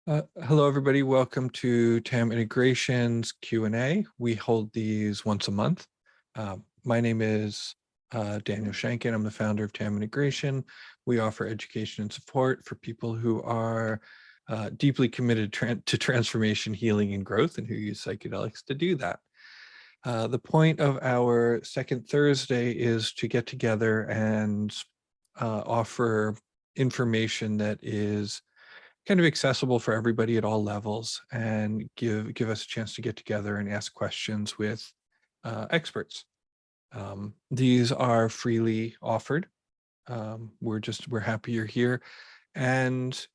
Hello, everybody. Welcome to TAM Integrations Q&A. We hold these once a month. My name is Daniel Shankin. I'm the founder of TAM Integration. We offer education and support for people who are deeply committed to transformation, healing, and growth, and who use psychedelics to do that. The point of our second Thursday is to get together and offer information that is kind of accessible for everybody at all levels, and give us a chance to get together and ask questions with experts. These are freely offered. We're happy you're here, and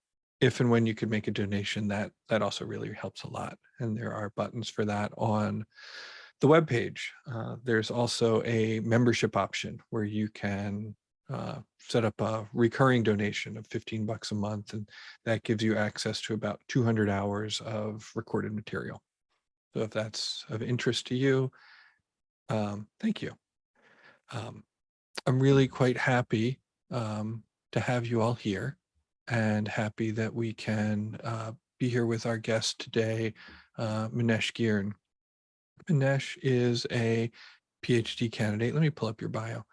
if and when you could make a donation, that also really helps a lot. And there are buttons for that on the webpage. There's also a membership option where you can set up a recurring donation of $15 a month, and that gives you access to about 200 hours of recorded material. So if that's of interest to you, thank you. I'm really quite happy to have you all here, and happy that we can be here with our guest today, Manesh Girin. Manesh is a PhD candidate. Let me pull up your bio.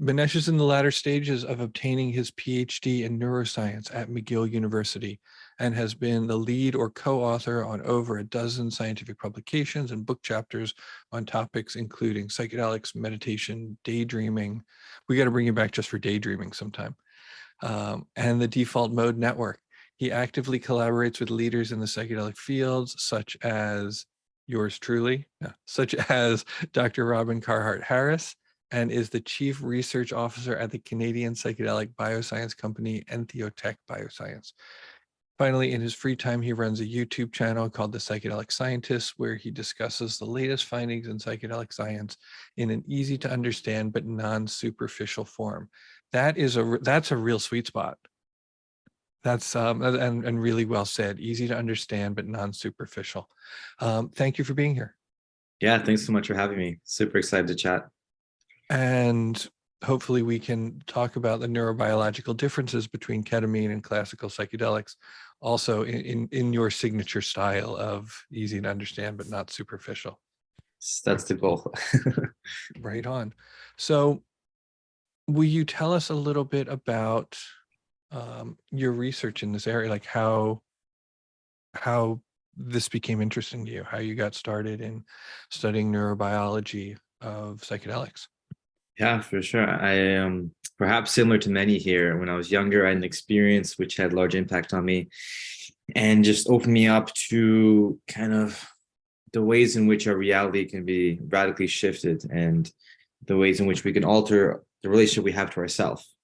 Manesh is in the latter stages of obtaining his PhD in neuroscience at McGill University, and has been the lead or co-author on over a dozen scientific publications and book chapters on topics including psychedelics, meditation, daydreaming. We got to bring you back just for daydreaming sometime. And the default mode network. He actively collaborates with leaders in the psychedelic fields, such as yours truly, such as Dr. Robin Carhart-Harris, and is the Chief Research Officer at the Canadian Psychedelic Bioscience company, EntheoTech Bioscience. Finally, in his free time, he runs a YouTube channel called The Psychedelic Scientist, where he discusses the latest findings in psychedelic science in an easy to understand but non-superficial form. That's a real sweet spot. That's and really well said. Easy to understand but non-superficial. Thank you for being here. Yeah, thanks so much for having me. Super excited to chat. And hopefully we can talk about the neurobiological differences between ketamine and classical psychedelics, also in your signature style of easy to understand but not superficial. That's the goal. Right on. So will you tell us a little bit about your research in this area, like how this became interesting to you, how you got started in studying neurobiology of psychedelics? Yeah, for sure. I perhaps similar to many here, when I was younger, I had an experience which had large impact on me and just opened me up to kind of the ways in which our reality can be radically shifted, and the ways in which we can alter the relationship we have to ourselves.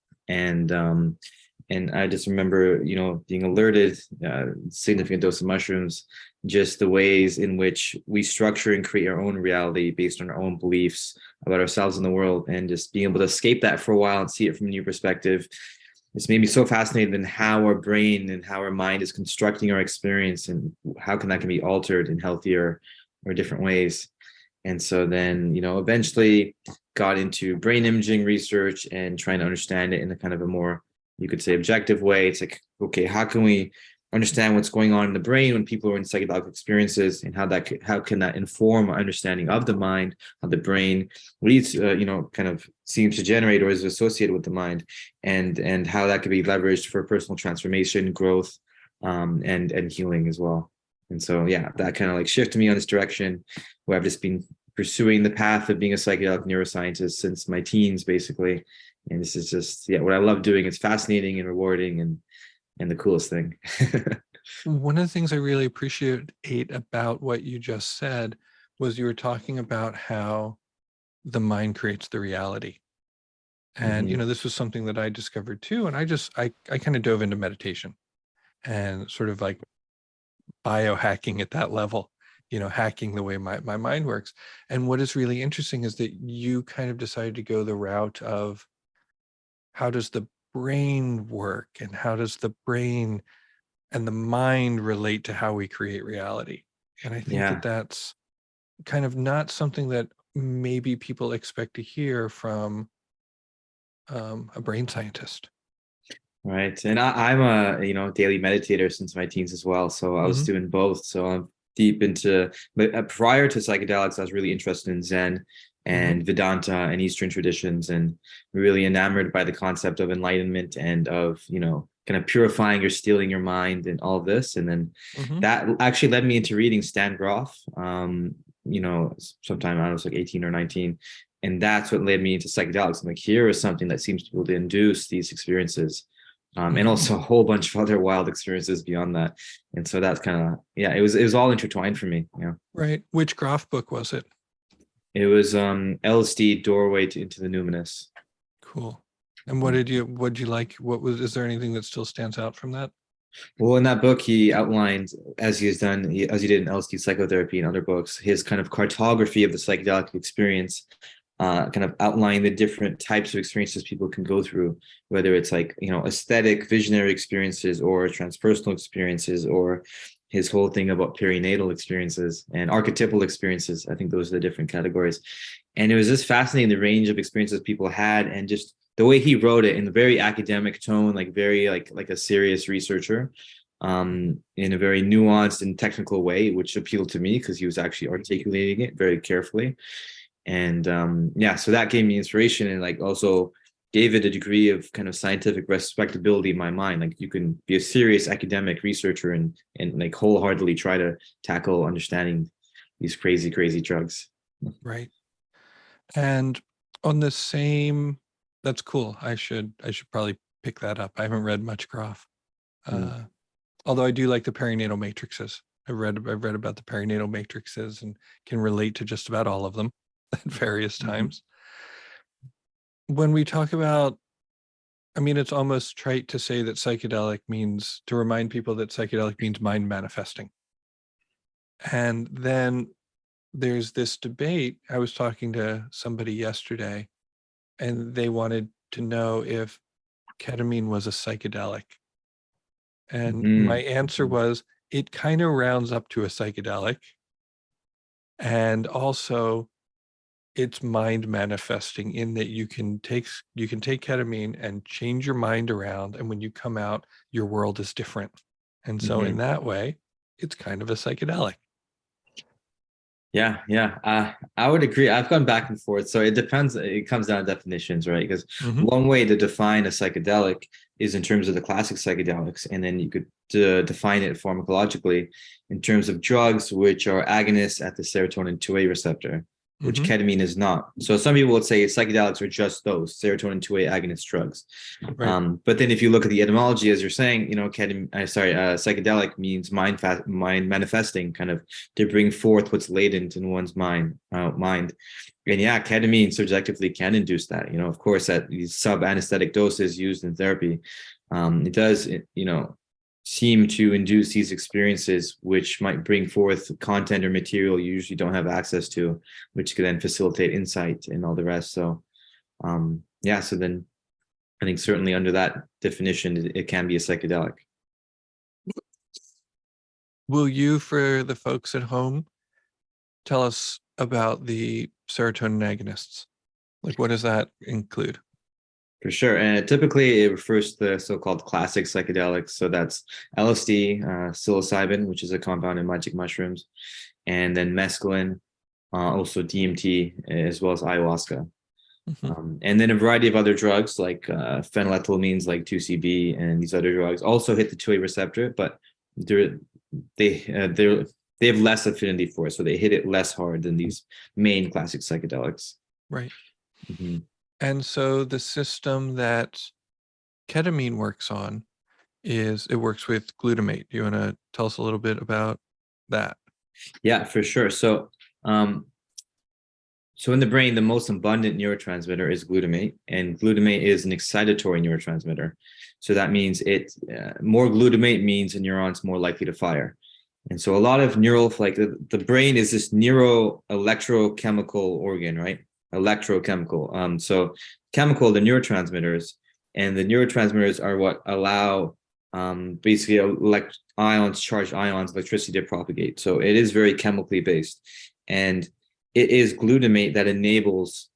And I just remember, being alerted, significant dose of mushrooms, just the ways in which we structure and create our own reality based on our own beliefs about ourselves and the world, and just being able to escape that for a while and see it from a new perspective. It's made me so fascinated in how our brain and how our mind is constructing our experience, and how that can be altered in healthier or different ways. And so then, eventually got into brain imaging research and trying to understand it in a kind of a more, you could say, objective way. It's like, okay, how can we understand what's going on in the brain when people are in psychedelic experiences, and how can that inform our understanding of the mind, how the brain leads, kind of seems to generate or is associated with the mind, and how that could be leveraged for personal transformation, growth, and healing as well. And so, yeah, that kind of like shifted me on this direction, where I've just been pursuing the path of being a psychedelic neuroscientist since my teens, basically. And this is just, what I love doing. It's fascinating and rewarding, and the coolest thing. One of the things I really appreciate about what you just said was you were talking about how the mind creates the reality. And, this was something that I discovered too. And I kind of dove into meditation and sort of like biohacking at that level, hacking the way my mind works. And what is really interesting is that you kind of decided to go the route of, how does the brain work, and how does the brain and the mind relate to how we create reality? And I think that that's kind of not something that maybe people expect to hear from a brain scientist. Right. And I'm a, daily meditator since my teens as well. So I was Hmm. doing both. So I'm deep into, but prior to psychedelics, I was really interested in Zen Hmm. and Vedanta and Eastern traditions, and really enamored by the concept of enlightenment and of, kind of purifying or stealing your mind and all of this. And then Hmm. that actually led me into reading Stan Grof, sometime I was like 18 or 19. And that's what led me into psychedelics. I'm like, here is something that seems to be able to induce these experiences, and Hmm. also a whole bunch of other wild experiences beyond that. And so that's kind of, yeah, it was all intertwined for me. Right. Which Groff book was it? It was LSD Doorway into the Numinous. Cool. And what did you like? Is there anything that still stands out from that? Well, in that book, he outlined, as he has done, as he did in LSD psychotherapy and other books, his kind of cartography of the psychedelic experience, kind of outlining the different types of experiences people can go through, whether it's like, aesthetic, visionary experiences or transpersonal experiences, or his whole thing about perinatal experiences and archetypal experiences. I think those are the different categories. And it was just fascinating, the range of experiences people had, and just the way he wrote it in a very academic tone, like very like a serious researcher, in a very nuanced and technical way, which appealed to me because he was actually articulating it very carefully. And yeah, so that gave me inspiration, and like also gave it a degree of kind of scientific respectability in my mind. Like, you can be a serious academic researcher and like wholeheartedly try to tackle understanding these crazy drugs. Right. And on the same, that's cool. I should probably pick that up. I haven't read much Groff. Mm. Uh, Although I do like the perinatal matrices. I've read about the perinatal matrices and can relate to just about all of them at various Mhm. times. When we talk about, I mean, it's almost trite to say that psychedelic means, to remind people that psychedelic means mind manifesting. And then there's this debate. I was talking to somebody yesterday, and they wanted to know if ketamine was a psychedelic. And my Mhm. answer was, it kind of rounds up to a psychedelic. And also, it's mind manifesting in that you can take ketamine and change your mind around, and when you come out, your world is different. And so in Mhm. that way, it's kind of a psychedelic. Yeah, yeah. I would agree. I've gone back and forth. So it depends. It comes down to definitions, right? Because Hmm. one way to define a psychedelic is in terms of the classic psychedelics, and then you could define it pharmacologically in terms of drugs which are agonists at the serotonin 2A receptor, which Hmm. ketamine is not. So some people would say psychedelics are just those serotonin 2A agonist drugs. Right. But then if you look at the etymology, as you're saying, psychedelic means mind manifesting, kind of to bring forth what's latent in one's mind. And yeah, ketamine subjectively can induce that. Of course, at these sub-anesthetic doses used in therapy, it does, seem to induce these experiences, which might bring forth content or material you usually don't have access to, which could then facilitate insight and all the rest. So, yeah, so then I think certainly under that definition, it can be a psychedelic. Will you, for the folks at home, tell us about the serotonin agonists? Like, what does that include? For sure. And typically it refers to the so-called classic psychedelics. So that's LSD, psilocybin, which is a compound in magic mushrooms, and then mescaline, also DMT, as well as ayahuasca. Hmm. And then a variety of other drugs like phenylethylamines, like 2CB, and these other drugs also hit the 2A receptor, but they're, they have less affinity for it. So they hit it less hard than these main classic psychedelics. Right. Mhm. And so the system that ketamine works on is it works with glutamate. Do you want to tell us a little bit about that? Yeah, for sure. Um, So in the brain, the most abundant neurotransmitter is glutamate, and glutamate is an excitatory neurotransmitter. So that means more glutamate means a neuron's more likely to fire. And so a lot of like the brain is this electrochemical organ, right? Electrochemical. So chemical, the neurotransmitters, and the neurotransmitters are what allow basically charged ions, electricity to propagate. So it is very chemically based. And it is glutamate that enables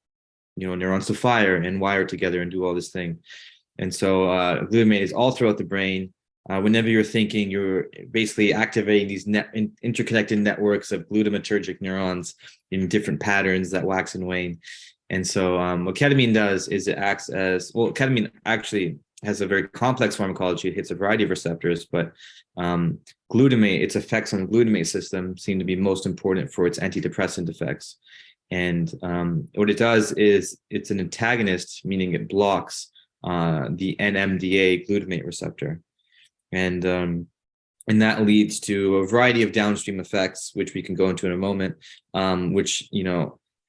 neurons to fire and wire together and do all this thing. And so glutamate is all throughout the brain. Whenever you're thinking, you're basically activating these interconnected networks of glutamatergic neurons in different patterns that wax and wane. And so what ketamine does is it acts as, well, ketamine actually has a very complex pharmacology. It hits a variety of receptors, but glutamate, its effects on the glutamate system seem to be most important for its antidepressant effects. And what it does is it's an antagonist, meaning it blocks the NMDA glutamate receptor. And that leads to a variety of downstream effects, which we can go into in a moment, which,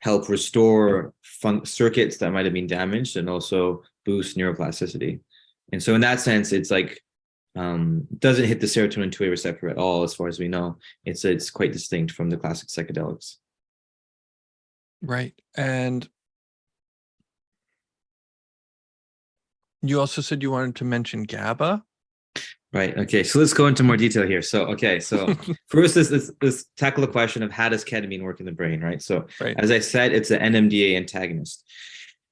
help restore circuits that might have been damaged and also boost neuroplasticity. And so in that sense, it's like, doesn't hit the serotonin 2A receptor at all, as far as we know. It's quite distinct from the classic psychedelics. Right. And you also said you wanted to mention GABA. Right. Okay. So let's go into more detail here. So first, let's tackle the question of how does ketamine work in the brain, right? So as I said, it's an NMDA antagonist.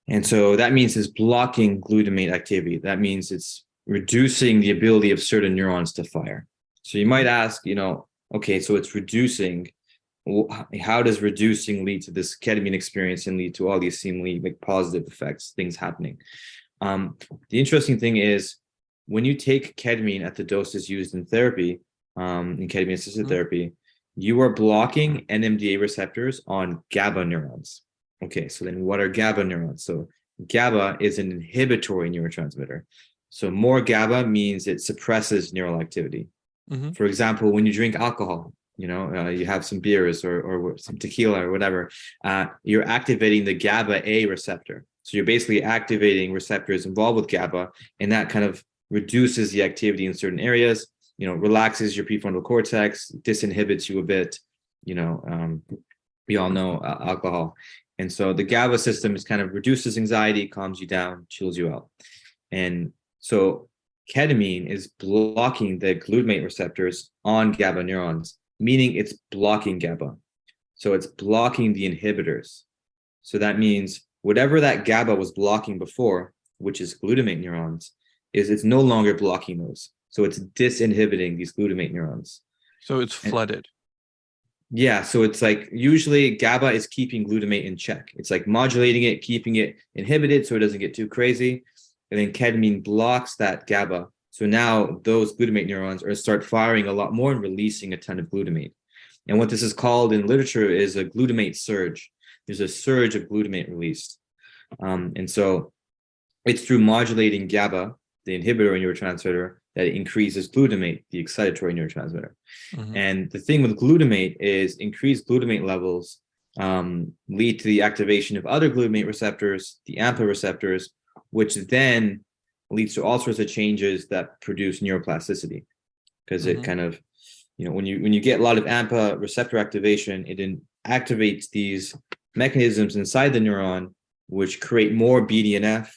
And so that means it's blocking glutamate activity. That means it's reducing the ability of certain neurons to fire. So you might ask, okay, so it's reducing. How does reducing lead to this ketamine experience and lead to all these seemingly like positive effects, things happening? The interesting thing is, when you take ketamine at the doses used in therapy, in ketamine-assisted therapy, you are blocking NMDA receptors on GABA neurons. Okay, so then what are GABA neurons? So GABA is an inhibitory neurotransmitter. So more GABA means it suppresses neural activity. For example, when you drink alcohol, you have some beers or some tequila or whatever, you're activating the GABA A receptor. So you're basically activating receptors involved with GABA, and that kind of reduces the activity in certain areas, relaxes your prefrontal cortex, disinhibits you a bit. We all know alcohol. And so the GABA system is kind of reduces anxiety, calms you down, chills you out. And so ketamine is blocking the glutamate receptors on GABA neurons, meaning it's blocking GABA. So it's blocking the inhibitors. So that means whatever that GABA was blocking before, which is glutamate neurons, it's no longer blocking those. So it's disinhibiting these glutamate neurons. So it's flooded. Yeah. So it's like usually GABA is keeping glutamate in check. It's like modulating it, keeping it inhibited so it doesn't get too crazy. And then ketamine blocks that GABA. So now those glutamate neurons start firing a lot more and releasing a ton of glutamate. And what this is called in literature is a glutamate surge. There's a surge of glutamate released. And so it's through modulating GABA, the inhibitory neurotransmitter, that it increases glutamate, the excitatory neurotransmitter. And the thing with glutamate is increased glutamate levels lead to the activation of other glutamate receptors, the AMPA receptors, which then leads to all sorts of changes that produce neuroplasticity. Because it kind of, when you get a lot of AMPA receptor activation, it activates these mechanisms inside the neuron, which create more BDNF,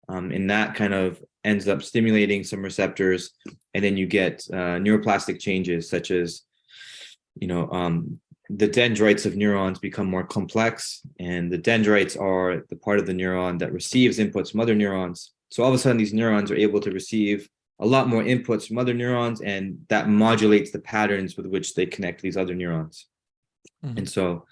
and that kind of ends up stimulating some receptors, and then you get neuroplastic changes such as, the dendrites of neurons become more complex, and the dendrites are the part of the neuron that receives inputs from other neurons. So all of a sudden, these neurons are able to receive a lot more inputs from other neurons, and that modulates the patterns with which they connect to these other neurons. And so,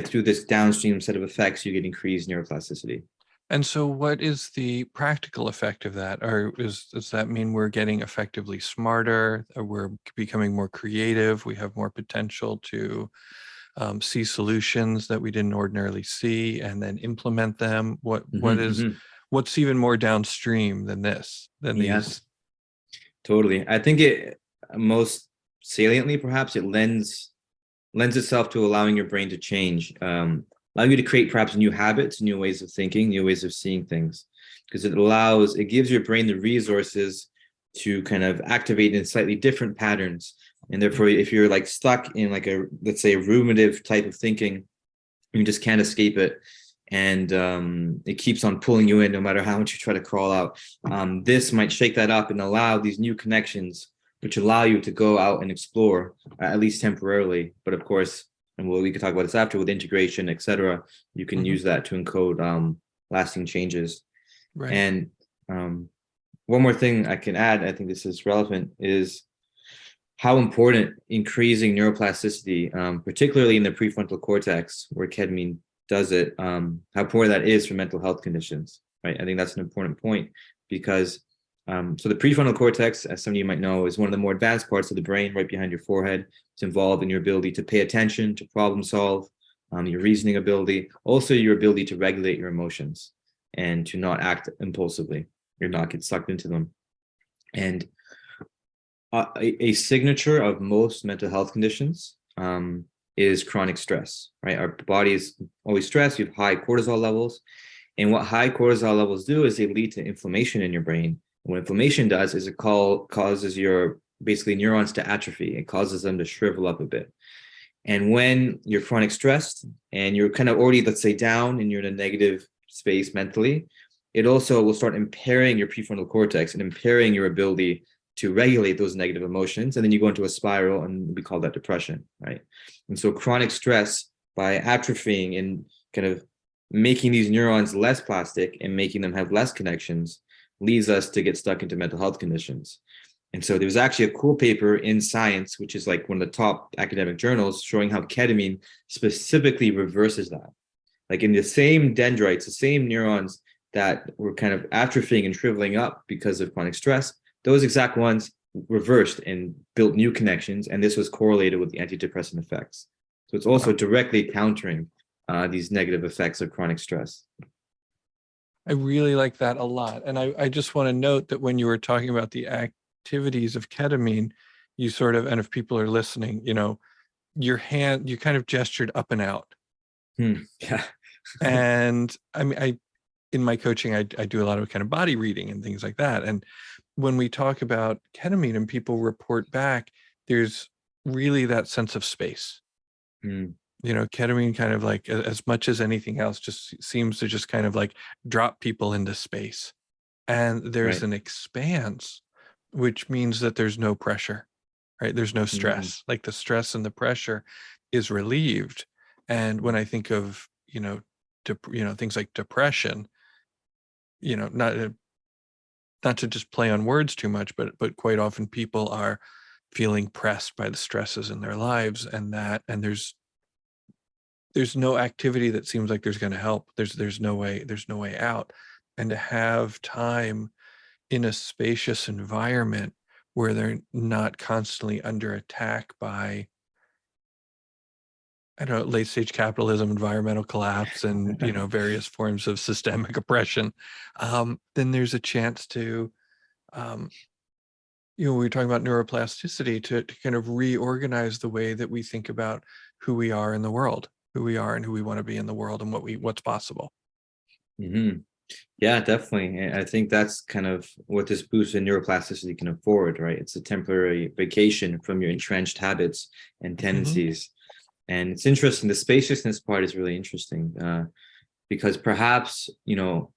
through this downstream set of effects, you get increased neuroplasticity. And so what is the practical effect of that? Or does that mean we're getting effectively smarter, or we're becoming more creative, we have more potential to see solutions that we didn't ordinarily see and then implement them? What's even more downstream than this, than these? Totally. I think it most saliently, perhaps, it lends itself to allowing your brain to change, allowing you to create perhaps new habits, new ways of thinking, new ways of seeing things, because it gives your brain the resources to kind of activate in slightly different patterns. And therefore, if you're like stuck in like let's say, a ruminative type of thinking, you just can't escape it. And it keeps on pulling you in no matter how much you try to crawl out. This might shake that up and allow these new connections, which allow you to go out and explore, at least temporarily. But of course, and we can talk about this after with integration, et cetera, you can use that to encode lasting changes. Right. And one more thing I can add, I think this is relevant, is how important increasing neuroplasticity, particularly in the prefrontal cortex where ketamine does it, how important that is for mental health conditions, right? I think that's an important point because so the prefrontal cortex, as some of you might know, is one of the more advanced parts of the brain right behind your forehead. It's involved in your ability to pay attention, to problem solve, your reasoning ability, also your ability to regulate your emotions and to not act impulsively or not get sucked into them. And a signature of most mental health conditions is chronic stress, right? Our body is always stressed. You have high cortisol levels. And what high cortisol levels do is they lead to inflammation in your brain. And what inflammation does is it causes your basically neurons to atrophy. It causes them to shrivel up a bit. And when you're chronic stressed and you're kind of already, let's say, down and you're in a negative space mentally, it also will start impairing your prefrontal cortex and impairing your ability to regulate those negative emotions. And then you go into a spiral, and we call that depression, right? And so chronic stress, by atrophying and kind of making these neurons less plastic and making them have less connections, leads us to get stuck into mental health conditions. And so there was actually a cool paper in Science, which is like one of the top academic journals, showing how ketamine specifically reverses that. Like in the same dendrites, the same neurons that were kind of atrophying and shriveling up because of chronic stress, those exact ones reversed and built new connections. And this was correlated with the antidepressant effects. So it's also directly countering these negative effects of chronic stress. I really like that a lot. And I just want to note that when you were talking about the activities of ketamine, you sort of, and if people are listening, you know, your hand, you kind of gestured up and out. Yeah. And I mean, in my coaching, I do a lot of kind of body reading and things like that. And when we talk about ketamine and people report back, there's really that sense of space. You know, ketamine kind of like, as much as anything else, just seems to just kind of like drop people into space. And there's an expanse, which means that there's no pressure, right? There's no stress. Like the stress and the pressure is relieved. And when I think of, you know, things like depression, you know, not to just play on words too much, but quite often people are feeling pressed by the stresses in their lives, and there's no activity that seems like there's going to help. There's no way out. And to have time in a spacious environment where they're not constantly under attack by, I don't know, late stage capitalism, environmental collapse, and, you know, various forms of systemic oppression, then there's a chance to, you know, we were talking about neuroplasticity, to kind of reorganize the way that we think about who we are in the world, who we are and who we want to be in the world, and what's possible. Yeah, definitely. And I think that's kind of what this boost in neuroplasticity can afford, right? It's a temporary vacation from your entrenched habits and tendencies. And it's interesting. The spaciousness part is really interesting because perhaps, you know,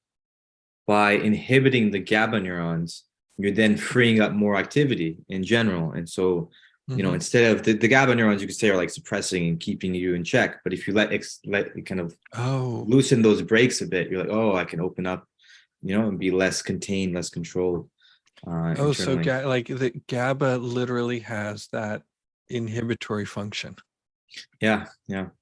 by inhibiting the GABA neurons, you're then freeing up more activity in general. And so, you know, instead of the GABA neurons, you could say are like suppressing and keeping you in check. But if you let kind of loosen those brakes a bit, you're like, oh, I can open up, you know, and be less contained, less controlled. So like the GABA literally has that inhibitory function. Yeah.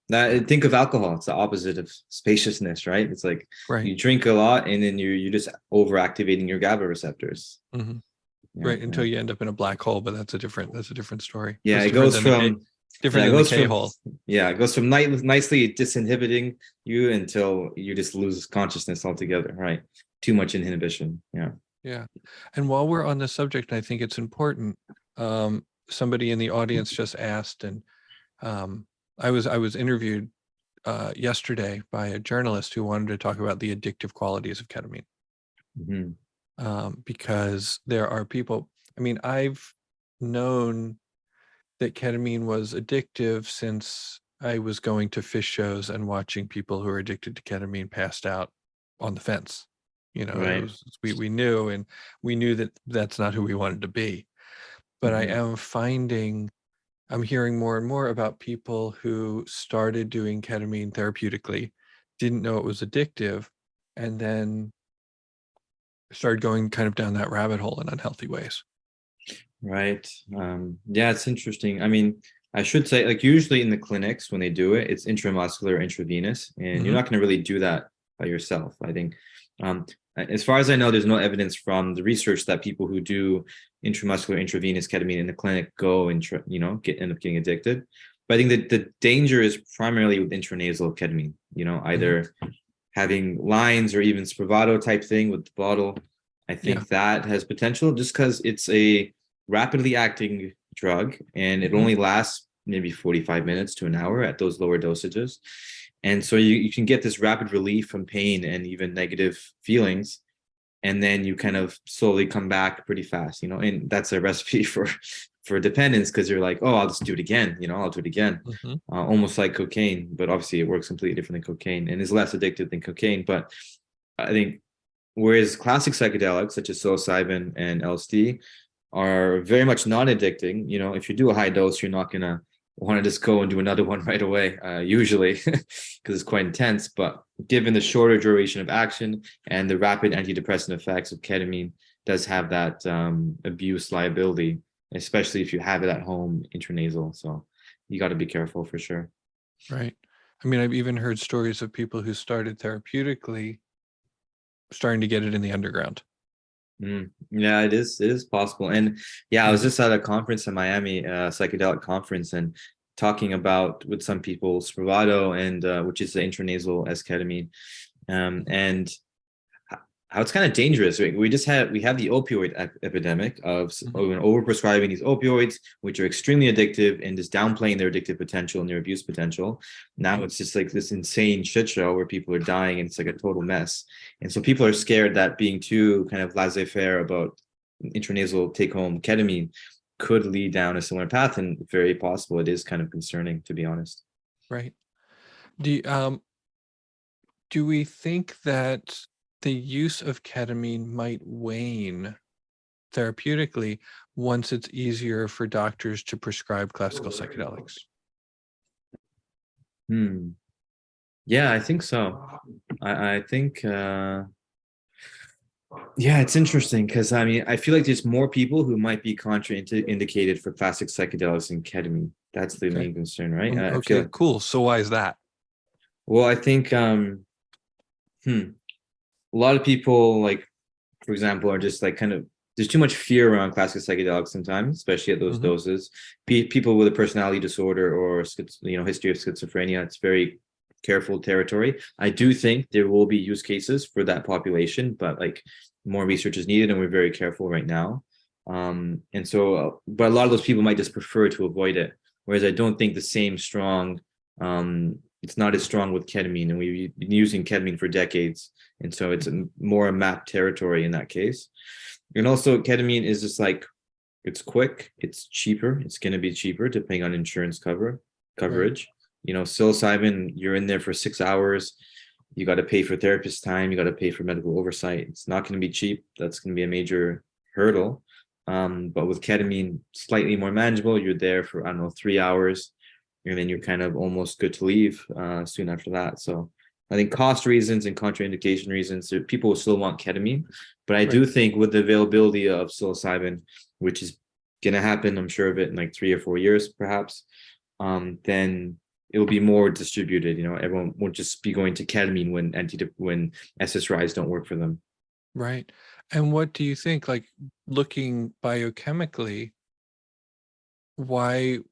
Think of alcohol. It's the opposite of spaciousness, right? It's like you drink a lot and then you're just overactivating your GABA receptors. Until you end up in a black hole, but that's a different story. Yeah, it goes from different than the K-hole. Yeah, it goes from nicely disinhibiting you until you just lose consciousness altogether, right? Too much inhibition. Yeah. And while we're on the subject, I think it's important. Somebody in the audience just asked, and I was interviewed yesterday by a journalist who wanted to talk about the addictive qualities of ketamine. Because there are people, I mean, I've known that ketamine was addictive since I was going to fish shows and watching people who are addicted to ketamine passed out on the fence. You know, we knew, and we knew that that's not who we wanted to be. But I'm hearing more and more about people who started doing ketamine therapeutically, didn't know it was addictive, and then started going kind of down that rabbit hole in unhealthy ways. Right. Yeah, it's interesting. I mean, I should say, like, usually in the clinics when they do it, it's intramuscular, intravenous, and you're Mm-hmm. not going to really do that by yourself. I think, um, as far as I know, there's no evidence from the research that people who do intramuscular, intravenous ketamine in the clinic go and end up getting addicted. But I think that the danger is primarily with intranasal ketamine. Mm-hmm. Either having lines or even Spravato type thing with the bottle. I Yeah. think that has potential just because it's a rapidly acting drug and it Mm-hmm. only lasts maybe 45 minutes to an hour at those lower dosages. And so you can get this rapid relief from pain and even negative feelings. And then you kind of slowly come back pretty fast, and that's a recipe for dependence because you're like, oh, I'll just do it again, I'll do it again. Mm-hmm. Almost like cocaine, but obviously it works completely different than cocaine and is less addictive than cocaine. But I think whereas classic psychedelics such as psilocybin and LSD are very much non-addicting, if you do a high dose, you're not gonna want to just go and do another one right away, usually, because it's quite intense. But given the shorter duration of action and the rapid antidepressant effects of ketamine, does have that abuse liability, especially if you have it at home intranasal. So you got to be careful for sure. Right. I mean, I've even heard stories of people who started therapeutically starting to get it in the underground. Yeah, it is possible. And yeah, I was Mm-hmm. just at a conference in Miami, psychedelic conference, and talking about with some people Spravato and which is the intranasal esketamine, and how it's kind of dangerous. We have the opioid epidemic of Mm-hmm. overprescribing these opioids, which are extremely addictive and just downplaying their addictive potential and their abuse potential. Now it's just like this insane shit show where people are dying and it's like a total mess. And so people are scared that being too kind of laissez-faire about intranasal take-home ketamine could lead down a similar path, and very possible. It is kind of concerning, to be honest. Right. Do we think that the use of ketamine might wane therapeutically once it's easier for doctors to prescribe classical psychedelics? Hmm. Yeah, I think so. I think yeah, it's interesting because I mean, I feel like there's more people who might be contraindicated for classic psychedelics and ketamine. That's the Okay. main concern, right? I feel Okay, like, cool. So why is that? well, I think a lot of people, like, for example, are just like kind of there's too much fear around classic psychedelics sometimes, especially at those Mm-hmm. doses. People with a personality disorder or history of schizophrenia, it's very careful territory. I do think there will be use cases for that population, but like more research is needed, and we're very careful right now. And so, but a lot of those people might just prefer to avoid it. Whereas I don't think the same strong, it's not as strong with ketamine, and we've been using ketamine for decades, and so it's more a map territory in that case. And also, ketamine is just like it's quick, it's cheaper, it's going to be cheaper depending on insurance Right. coverage. Psilocybin, you're in there for 6 hours. You got to pay for therapist time. You got to pay for medical oversight. It's not going to be cheap. That's going to be a major hurdle. But with ketamine, slightly more manageable. You're there for, I don't know, 3 hours, and then you're kind of almost good to leave soon after that. So I think cost reasons and contraindication reasons, people will still want ketamine. But I Right. do think with the availability of psilocybin, which is going to happen, I'm sure of it, in like 3 or 4 years, perhaps, then it will be more distributed. Everyone won't just be going to ketamine when SSRIs don't work for them. Right. And what do you think, like looking biochemically, where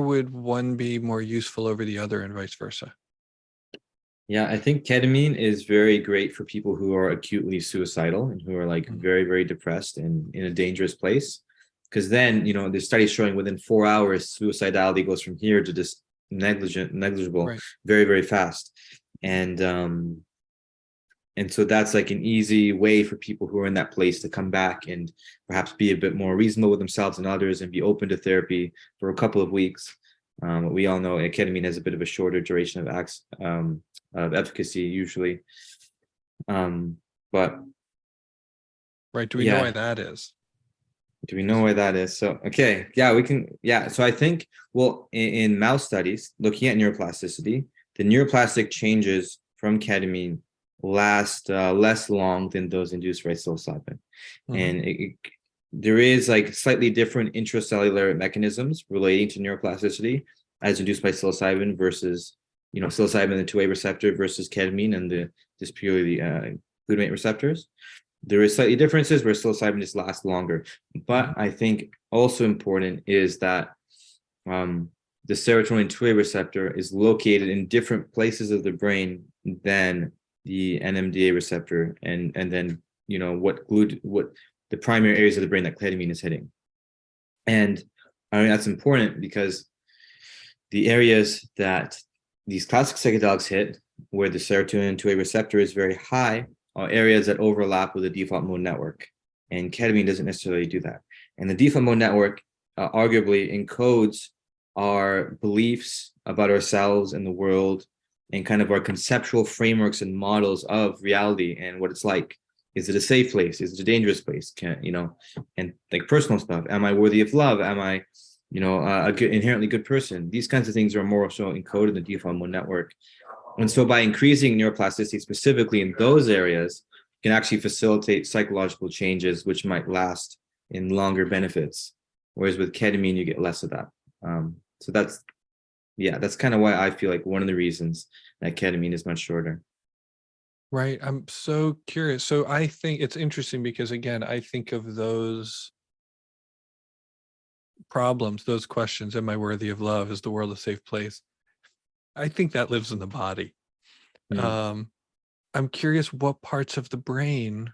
would one be more useful over the other and vice versa? Yeah, I think ketamine is very great for people who are acutely suicidal and who are like Mhm. very, very depressed and in a dangerous place. Because then, there's studies showing within 4 hours, suicidality goes from here to just negligible, Right. very, very fast. And so that's like an easy way for people who are in that place to come back and perhaps be a bit more reasonable with themselves and others and be open to therapy for a couple of weeks. We all know ketamine has a bit of a shorter duration of efficacy usually. But Right. Do we know why yeah, that is? do we know why that is? So, okay, yeah, we can. Yeah, so I think, well, in mouse studies, looking at neuroplasticity, the neuroplastic changes from ketamine last less long than those induced by psilocybin. Mhm. And there is like slightly different intracellular mechanisms relating to neuroplasticity as induced by psilocybin versus, psilocybin, the 2A receptor, versus ketamine and the just purely glutamate receptors. There is slightly differences where psilocybin just lasts longer. But I think also important is that the serotonin 2A receptor is located in different places of the brain than the NMDA receptor, and then what the primary areas of the brain that ketamine is hitting. And I mean that's important because the areas that these classic psychedelics hit, where the serotonin 2A receptor is very high, are areas that overlap with the default mode network, and ketamine doesn't necessarily do that. And the default mode network arguably encodes our beliefs about ourselves and the world, and kind of our conceptual frameworks and models of reality and what it's like. Is it a safe place? Is it a dangerous place? And like personal stuff. Am I worthy of love? Am I, a good, inherently good person? These kinds of things are more so encoded in the default mode network. And so by increasing neuroplasticity specifically in those areas, can actually facilitate psychological changes, which might last in longer benefits. Whereas with ketamine, you get less of that. So that's kind of why I feel like one of the reasons that ketamine is much shorter. Right. I'm so curious. So I think it's interesting because, again, I think of those problems, those questions, am I worthy of love? Is the world a safe place? I think that lives in the body. Mm. I'm curious what parts of the brain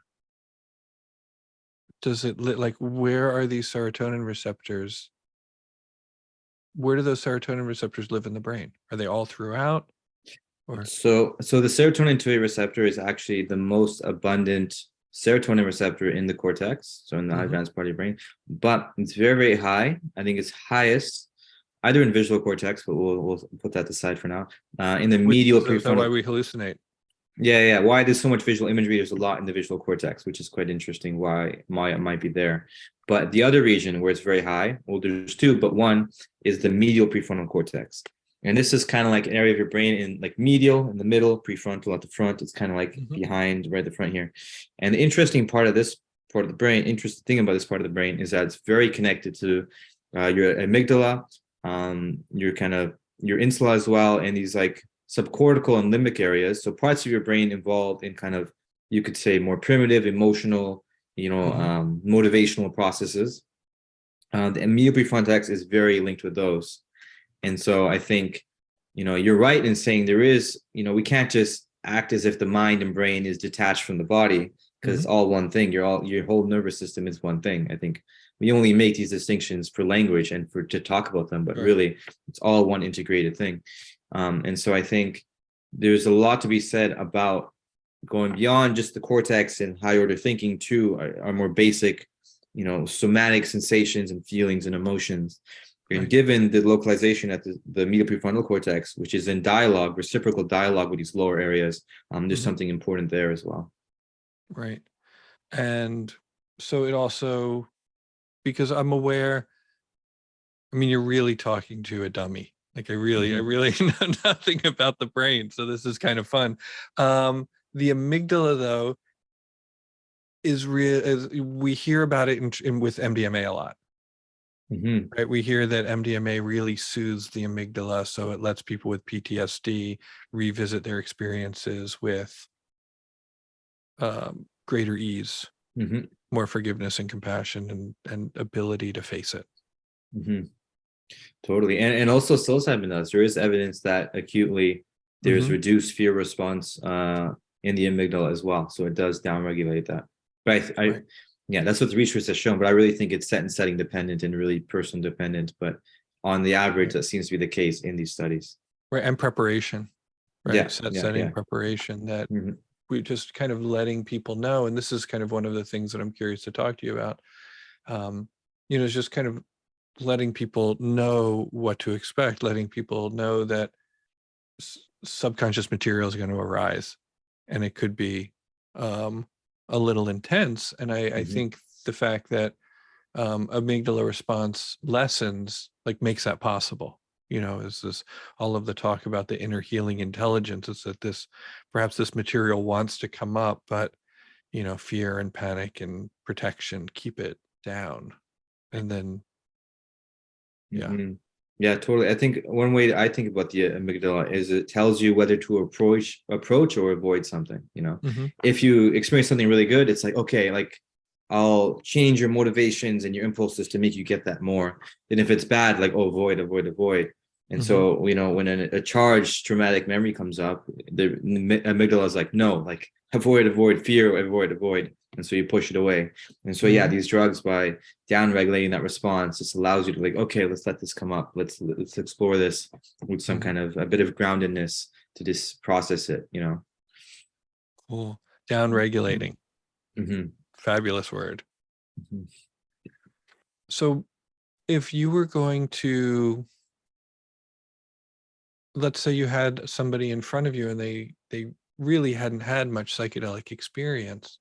does it like, where are these serotonin receptors? Where do those serotonin receptors live in the brain? Are they all throughout? Or So the serotonin 2A receptor is actually the most abundant serotonin receptor in the cortex, so in the advanced part of your brain, but it's very, very high. I think it's highest either in visual cortex, but we'll put that aside for now. In the medial is that why prefrontal. we hallucinate? Yeah. Why there's so much visual imagery? There's a lot in the visual cortex, which is quite interesting. Why it might be there, but the other region where it's very high, well, there's two, but one is the medial prefrontal cortex, and this is kind of like an area of your brain in like medial in the middle, prefrontal at the front. It's kind of like behind, right at the front here. And the interesting part of this part of the brain, interesting thing about this part of the brain is that it's very connected to your amygdala, your insula as well, and these like subcortical and limbic areas. So parts of your brain involved in kind of, you could say, more primitive, emotional, motivational processes. The medial prefrontal cortex is very linked with those. And so I think, you're right in saying there is, we can't just act as if the mind and brain is detached from the body, because it's all one thing. Your whole nervous system is one thing. I think we only make these distinctions for language and to talk about them, but really it's all one integrated thing. And so I think there's a lot to be said about going beyond just the cortex and high order thinking to our more basic, somatic sensations and feelings and emotions. And given the localization at the medial prefrontal cortex, which is in dialogue, reciprocal dialogue with these lower areas, there's something important there as well. Right. And so it also, because I'm aware, I mean, you're really talking to a dummy. Like I really know nothing about the brain. So this is kind of fun. The amygdala, though, is real. We hear about it with MDMA a lot. Right. We hear that MDMA really soothes the amygdala. So it lets people with PTSD revisit their experiences with greater ease, more forgiveness and compassion and ability to face it. Totally. And also psilocybin does. There is evidence that acutely there's reduced fear response in the amygdala as well. So it does downregulate that. But yeah, that's what the research has shown. But I really think it's set and setting dependent and really person dependent. But on the average, that seems to be the case in these studies. Right. And preparation. Right. Setting preparation that we just kind of letting people know. And this is kind of one of the things that I'm curious to talk to you about. It's just kind of letting people know what to expect, letting people know that subconscious material is going to arise, and it could be a little intense. And I think the fact that amygdala response lessens, like, makes that possible. is this all of the talk about the inner healing intelligence, is that perhaps this material wants to come up, but fear and panic and protection keep it down. And then yeah. Mm-hmm. Yeah, totally. I think one way I think about the amygdala is it tells you whether to approach or avoid something. Mm-hmm. If you experience something really good, it's like, okay, like I'll change your motivations and your impulses to make you get that more. Then if it's bad, like, oh, avoid, avoid, avoid. And Mm-hmm. so, when a charged traumatic memory comes up, the amygdala is like, no, like avoid, avoid, fear, avoid, avoid. And so you push it away. And so, yeah, these drugs, by down regulating that response, just allows you to, like, okay, let's let this come up. Let's explore this with some kind of a bit of groundedness to just process it, Cool. Down regulating. Mm-hmm. Fabulous word. Mm-hmm. So if you were going to, let's say you had somebody in front of you and they really hadn't had much psychedelic experience,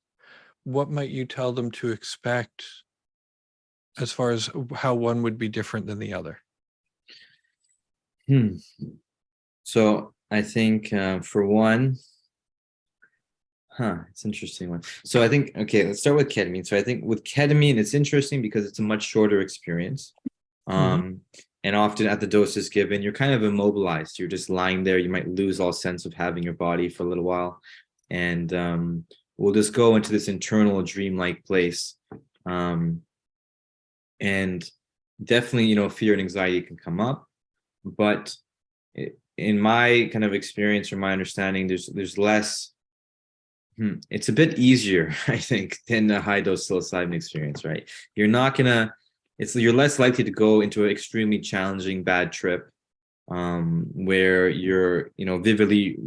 what might you tell them to expect as far as how one would be different than the other? So I think for one, it's an interesting one. So I think, okay, let's start with ketamine. So I think with ketamine, it's interesting because it's a much shorter experience. And often at the doses given, you're kind of immobilized. You're just lying there. You might lose all sense of having your body for a little while. And we'll just go into this internal dreamlike place. And definitely, fear and anxiety can come up. But in my kind of experience or my understanding, there's less. It's a bit easier, I think, than a high dose psilocybin experience, right? You're less likely to go into an extremely challenging bad trip, where you're, vividly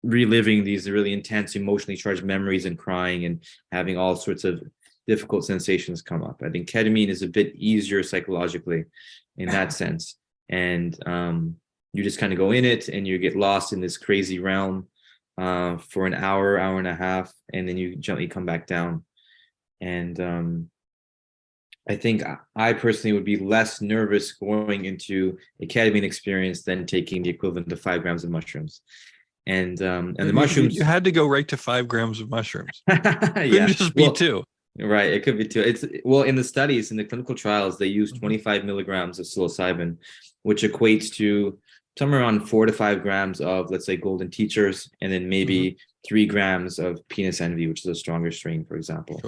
reliving these really intense, emotionally charged memories and crying and having all sorts of difficult sensations come up. I think ketamine is a bit easier psychologically in that sense. And you just kind of go in it and you get lost in this crazy realm for an hour and a half, and then you gently come back down. And I think I personally would be less nervous going into a ketamine experience than taking the equivalent of 5 grams of mushrooms. And the mushrooms, you had to go right to 5 grams of mushrooms. yeah, couldn't just be 2. Right, it could be 2. It's in the studies, in the clinical trials, they use 25 milligrams of psilocybin, which equates to somewhere around 4 to 5 grams of, let's say, golden teachers, and then maybe 3 grams of penis envy, which is a stronger strain, for example,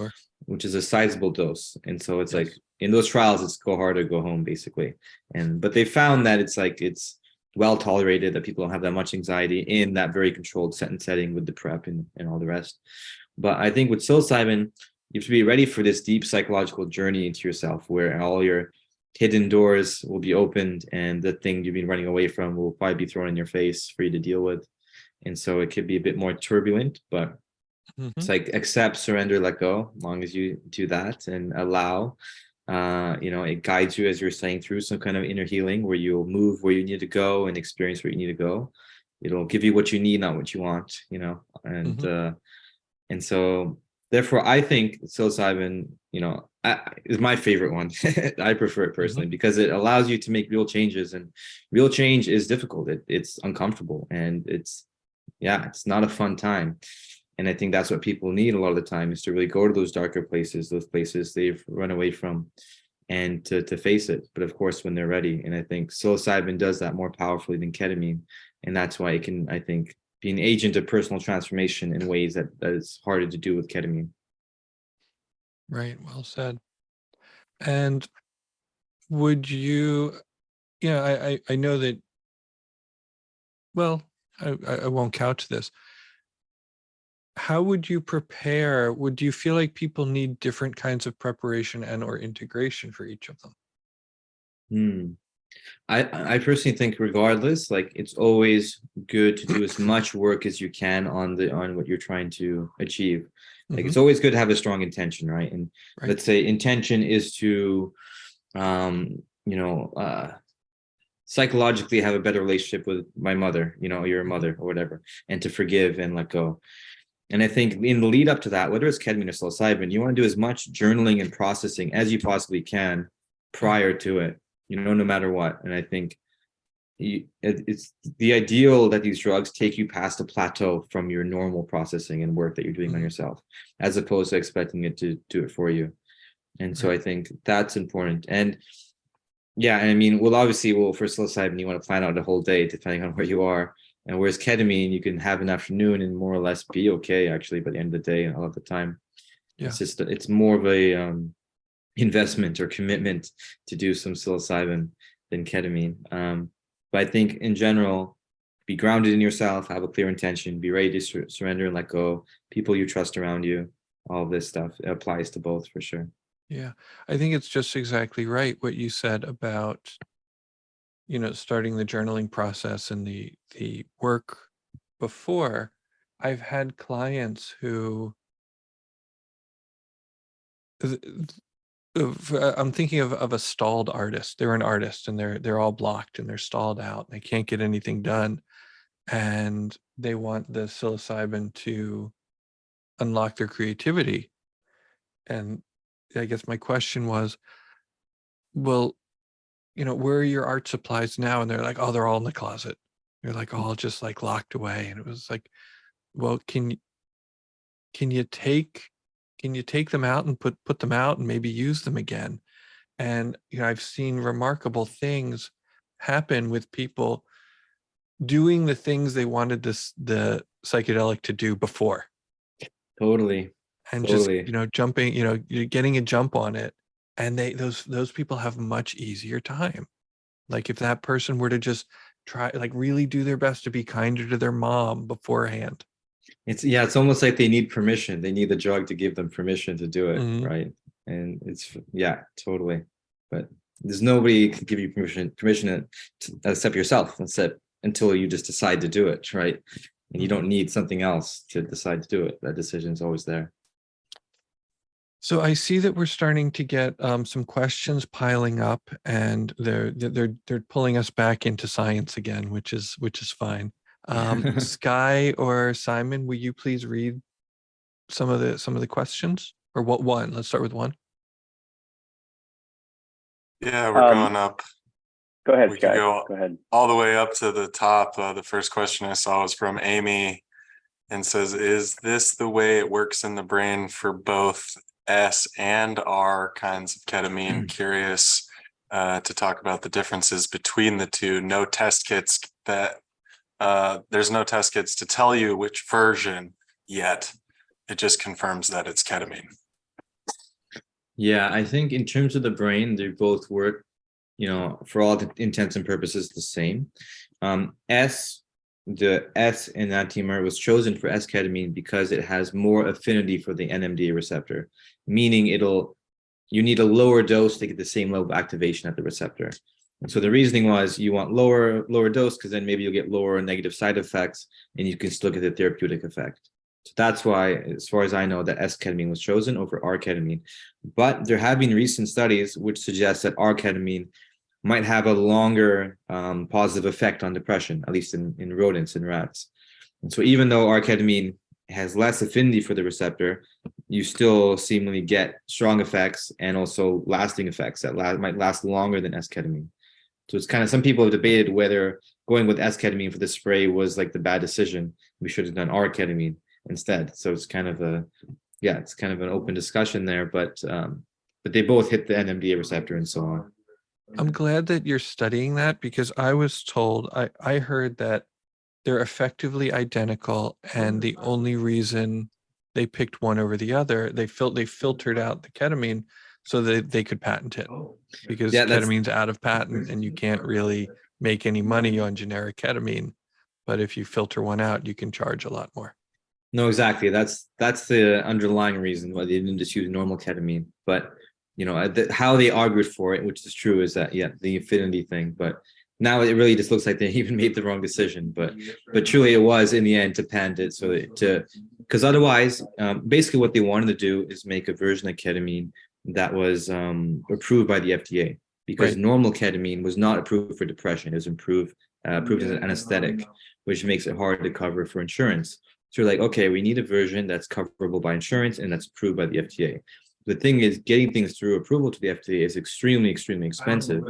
which is a sizable dose. And so it's like in those trials, it's go hard or go home, basically. But they found that it's well tolerated, that people don't have that much anxiety in that very controlled setting with the prep and all the rest. But I think with psilocybin, you have to be ready for this deep psychological journey into yourself, where all your hidden doors will be opened and the thing you've been running away from will probably be thrown in your face for you to deal with. And so it could be a bit more turbulent, but it's like accept, surrender, let go. As long as you do that and allow, it guides you, as you're saying, through some kind of inner healing where you'll move where you need to go and experience where you need to go. It'll give you what you need, not what you want, and so therefore I think psilocybin, is my favorite one. I prefer it personally because it allows you to make real changes, and real change is difficult. It's uncomfortable, and it's not a fun time. And I think that's what people need a lot of the time, is to really go to those darker places, those places they've run away from, and to face it. But of course, when they're ready. And I think psilocybin does that more powerfully than ketamine. And that's why it can, I think, be an agent of personal transformation in ways that is harder to do with ketamine. Right. Well said. And would you, I know that, well, I won't couch this. How would you prepare? Would you feel like people need different kinds of preparation and or integration for each of them? I personally think regardless, like it's always good to do as much work as you can on what you're trying to achieve. Like it's always good to have a strong intention, right? And let's say intention is to, psychologically have a better relationship with my mother, your mother or whatever, and to forgive and let go. And I think in the lead up to that, whether it's ketamine or psilocybin, you want to do as much journaling and processing as you possibly can prior to it, no matter what. And I think it's the ideal that these drugs take you past a plateau from your normal processing and work that you're doing on yourself, as opposed to expecting it to do it for you. And so I think that's important. And yeah, I mean, well, obviously, for psilocybin, you want to plan out the whole day depending on where you are. And whereas ketamine, you can have an afternoon and more or less be okay, actually, by the end of the day, a lot of the time. Yeah. It's more of a investment or commitment to do some psilocybin than ketamine. But I think in general, be grounded in yourself, have a clear intention, be ready to surrender and let go, people you trust around you, all of this stuff. It applies to both for sure. Yeah. I think it's just exactly right what you said about, starting the journaling process and the work before. I've had clients who I'm thinking of a stalled artist. They're an artist and they're all blocked and they're stalled out. They can't get anything done. And they want the psilocybin to unlock their creativity. And I guess my question was, well, where are your art supplies now? And they're like, oh, they're all in the closet. They're like all just like locked away. And it was like, well, can you take them out and put them out and maybe use them again? And I've seen remarkable things happen with people doing the things they wanted the psychedelic to do before. Totally. And totally. just jumping, you're getting a jump on it, and those people have much easier time. Like if that person were to just try, like really do their best to be kinder to their mom beforehand. It's almost like they need permission. They need the drug to give them permission to do it, right? And it's totally. But there's nobody can give you permission except yourself, until you just decide to do it, right? And you don't need something else to decide to do it. That decision is always there. So I see that we're starting to get some questions piling up, and they're pulling us back into science again, which is fine. Sky or Simon, will you please read some of the questions, or what one? Let's start with one. Yeah, we're going up. Go ahead, We Sky. can go ahead. all the way up to the top. The first question I saw was from Amy and says, is this the way it works in the brain for both S and R kinds of ketamine? Curious to talk about the differences between the two. No test kits there's no test kits to tell you which version yet. It just confirms that it's ketamine. Yeah, I think in terms of the brain, they both work, for all the intents and purposes, the same. The S enantiomer was chosen for S-ketamine because it has more affinity for the NMDA receptor, meaning you need a lower dose to get the same level of activation at the receptor. And so the reasoning was you want lower dose because then maybe you'll get lower negative side effects and you can still get the therapeutic effect. So that's why, as far as I know, that S-ketamine was chosen over R-ketamine. But there have been recent studies which suggest that R-ketamine might have a longer positive effect on depression, at least in rodents and rats. And so even though R-ketamine has less affinity for the receptor, you still seemingly get strong effects and also lasting effects that might last longer than S-ketamine. So it's kind of, some people have debated whether going with S-ketamine for the spray was like the bad decision. We should have done R-ketamine instead. So it's kind of an open discussion there, but they both hit the NMDA receptor and so on. I'm glad that you're studying that, because I was told, I heard that they're effectively identical, and the only reason they picked one over the other, they filtered out the ketamine so that they could patent it, because ketamine's out of patent and you can't really make any money on generic ketamine. But if you filter one out, you can charge a lot more. No, exactly. That's the underlying reason why they didn't just use normal ketamine. But how they argued for it, which is true, is that the affinity thing. But now it really just looks like they even made the wrong decision. But truly, it was in the end to patent it because otherwise, basically what they wanted to do is make a version of ketamine that was approved by the FDA, because normal ketamine was not approved for depression. It was approved as an anesthetic, which makes it hard to cover for insurance. So you're like, okay, we need a version that's coverable by insurance and that's approved by the FDA. the thing is, getting things through approval to the FDA is extremely, extremely expensive.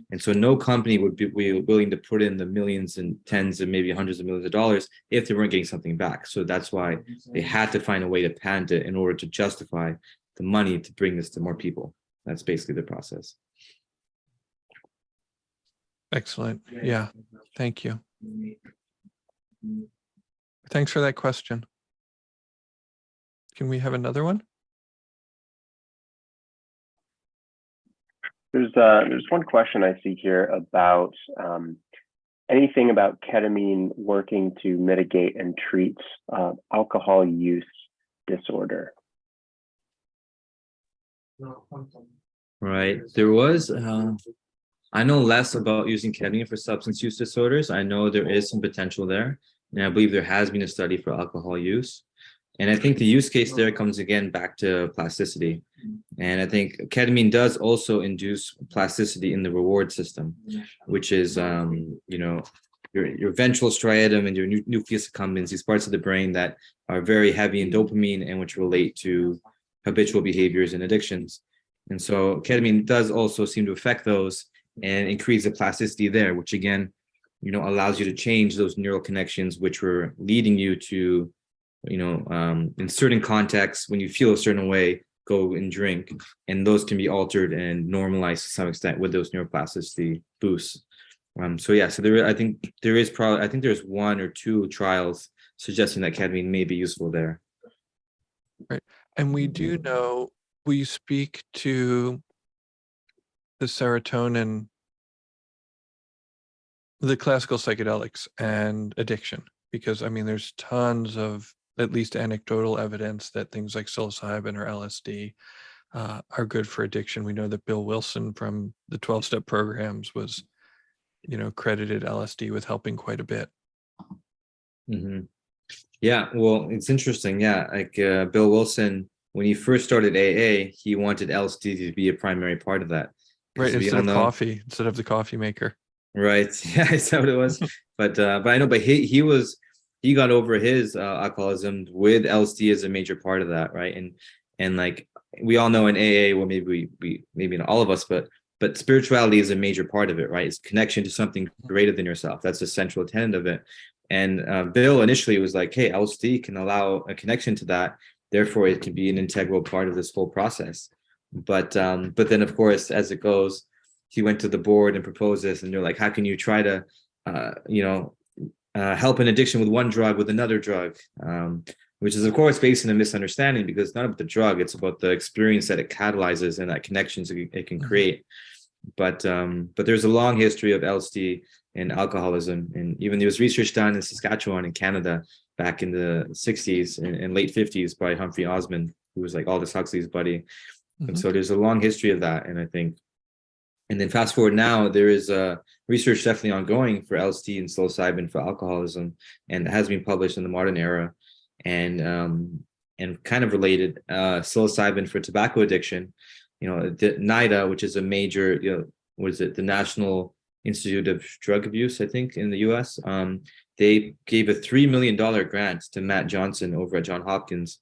And so no company would be willing to put in the millions and tens and maybe hundreds of millions of dollars if they weren't getting something back. So that's why they had to find a way to patent it in order to justify the money to bring this to more people. That's basically the process. Excellent. Yeah. Thank you. Thanks for that question. Can we have another one? There's one question I see here about anything about ketamine working to mitigate and treat alcohol use disorder. Right. There was, I know less about using ketamine for substance use disorders. I know there is some potential there. And I believe there has been a study for alcohol use. And I think the use case there comes again back to plasticity. And I think ketamine does also induce plasticity in the reward system, which is, you know, your ventral striatum and your nucleus accumbens, these parts of the brain that are very heavy in dopamine and which relate to habitual behaviors and addictions. And so ketamine does also seem to affect those and increase the plasticity there, which again, you know, allows you to change those neural connections, which were leading you to, you know, in certain contexts, when you feel a certain way, go and drink, and those can be altered and normalized to some extent with those neuroplasticity boosts. So yeah, so I think there's one or two trials suggesting that ketamine may be useful there. Right. And we do know, will you speak to the serotonin, the classical psychedelics and addiction? Because I mean, there's tons of at least anecdotal evidence that things like psilocybin or LSD are good for addiction. We know that Bill Wilson from the 12-step programs was, you know, credited LSD with helping quite a bit. Mm-hmm. Yeah, well, it's interesting. Yeah, like Bill Wilson, when he first started AA, he wanted LSD to be a primary part of that. Right, instead of coffee, instead of the coffee maker. Right. Yeah, is that what it was? But I know, but he got over his alcoholism with LSD as a major part of that, right? And like we all know in AA, well, maybe not all of us, but spirituality is a major part of it, right? It's connection to something greater than yourself. That's a central tenet of it. And Bill initially was like, hey, LSD can allow a connection to that. Therefore, it can be an integral part of this whole process. But then, of course, as it goes, he went to the board and proposed this, and they're like, how can you try to, help an addiction with one drug with another drug? Which is, of course, based on a misunderstanding, because it's not about the drug, it's about the experience that it catalyzes and that connections it can create. But there's a long history of LSD and alcoholism, and even there was research done in Saskatchewan in Canada back in the 60s and late 50s by Humphrey Osmond, who was like Aldous Huxley's buddy. Mm-hmm. And so there's a long history of that, and I think, and then fast forward now, there is research definitely ongoing for LSD and psilocybin for alcoholism, and it has been published in the modern era, and kind of related, psilocybin for tobacco addiction. You know, the NIDA, which is a major, you know, what is it, the National Institute of Drug Abuse, I think, in the US. They gave a $3 million grant to Matt Johnson over at Johns Hopkins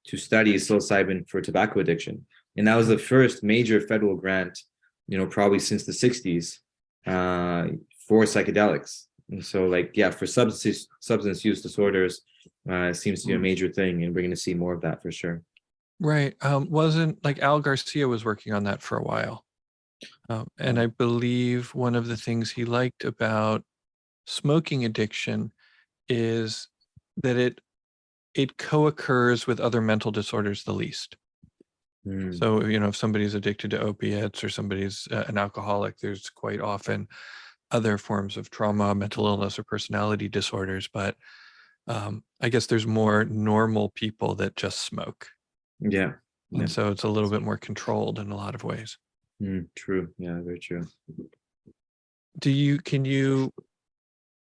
to study psilocybin for tobacco addiction. And that was the first major federal grant, you know, probably since the 60s for psychedelics. And so, like, yeah, for substance use disorders, it seems to be a major thing, and we're going to see more of that for sure. Right. Wasn't like Al Garcia was working on that for a while. And I believe one of the things he liked about smoking addiction is that it co-occurs with other mental disorders the least. So, you know, if somebody's addicted to opiates or somebody's an alcoholic, there's quite often other forms of trauma, mental illness, or personality disorders. But I guess there's more normal people that just smoke. Yeah. And so it's a little bit more controlled in a lot of ways. True. Yeah, very true. Can you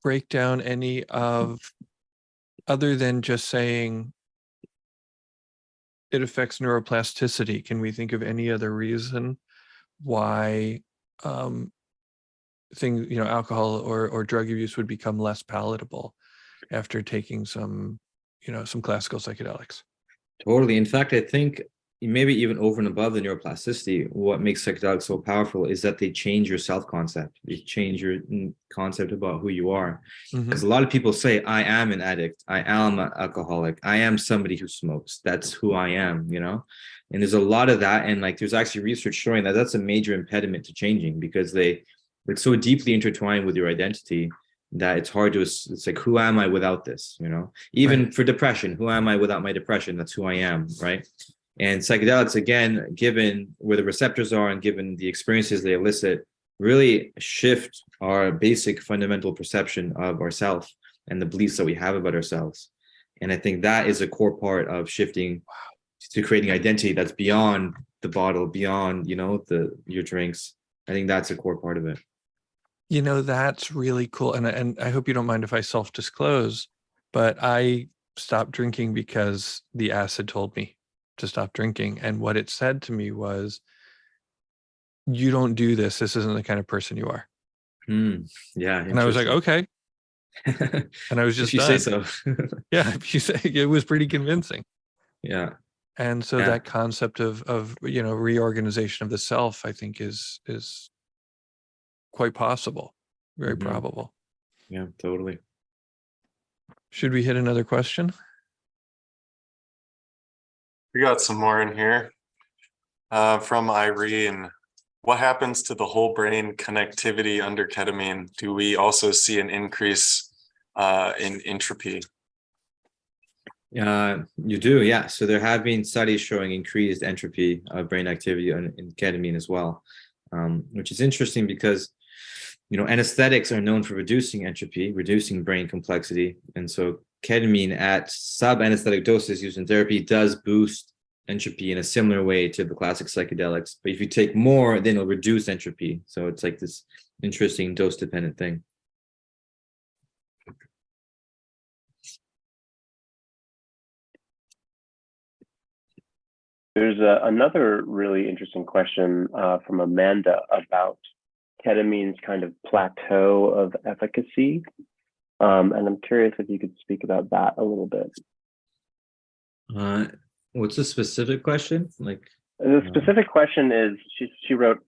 break down any of, other than just saying it affects neuroplasticity, can we think of any other reason why things, you know, alcohol or drug abuse would become less palatable after taking some, you know, some classical psychedelics? Totally. In fact, I think maybe even over and above the neuroplasticity, what makes psychedelics so powerful is that they change your self-concept. They change your concept about who you are. Because a lot of people say, I am an addict, I am an alcoholic, I am somebody who smokes, that's who I am, you know? And there's a lot of that. And like, there's actually research showing that that's a major impediment to changing, because it's so deeply intertwined with your identity that it's hard to, it's like, who am I without this, you know? Even Right. for depression, who am I without my depression? That's who I am, right? And psychedelics, again, given where the receptors are and given the experiences they elicit, really shift our basic fundamental perception of ourselves and the beliefs that we have about ourselves. And I think that is a core part of shifting to creating identity that's beyond the bottle, beyond, you know, your drinks. I think that's a core part of it. You know, that's really cool. And I hope you don't mind if I self-disclose, but I stopped drinking because the acid told me to stop drinking. And what it said to me was, you don't do this. This isn't the kind of person you are. Yeah. And I was like, okay. And I was just if you say done. so. Yeah, if you say, it was pretty convincing. Yeah. And so that concept of you know, reorganization of the self, I think is quite possible, very probable. Yeah, totally. Should we hit another question? We got some more in here from Irene. What happens to the whole brain connectivity under ketamine? Do we also see an increase in entropy? You do, yeah. So there have been studies showing increased entropy of brain activity in ketamine as well, which is interesting because, you know, anesthetics are known for reducing entropy, reducing brain complexity. And so ketamine at sub-anesthetic doses used in therapy does boost entropy in a similar way to the classic psychedelics. But if you take more, then it'll reduce entropy. So it's like this interesting dose-dependent thing. There's another really interesting question from Amanda about ketamine's kind of plateau of efficacy. And I'm curious if you could speak about that a little bit. What's the specific question? Like the specific question is, she wrote,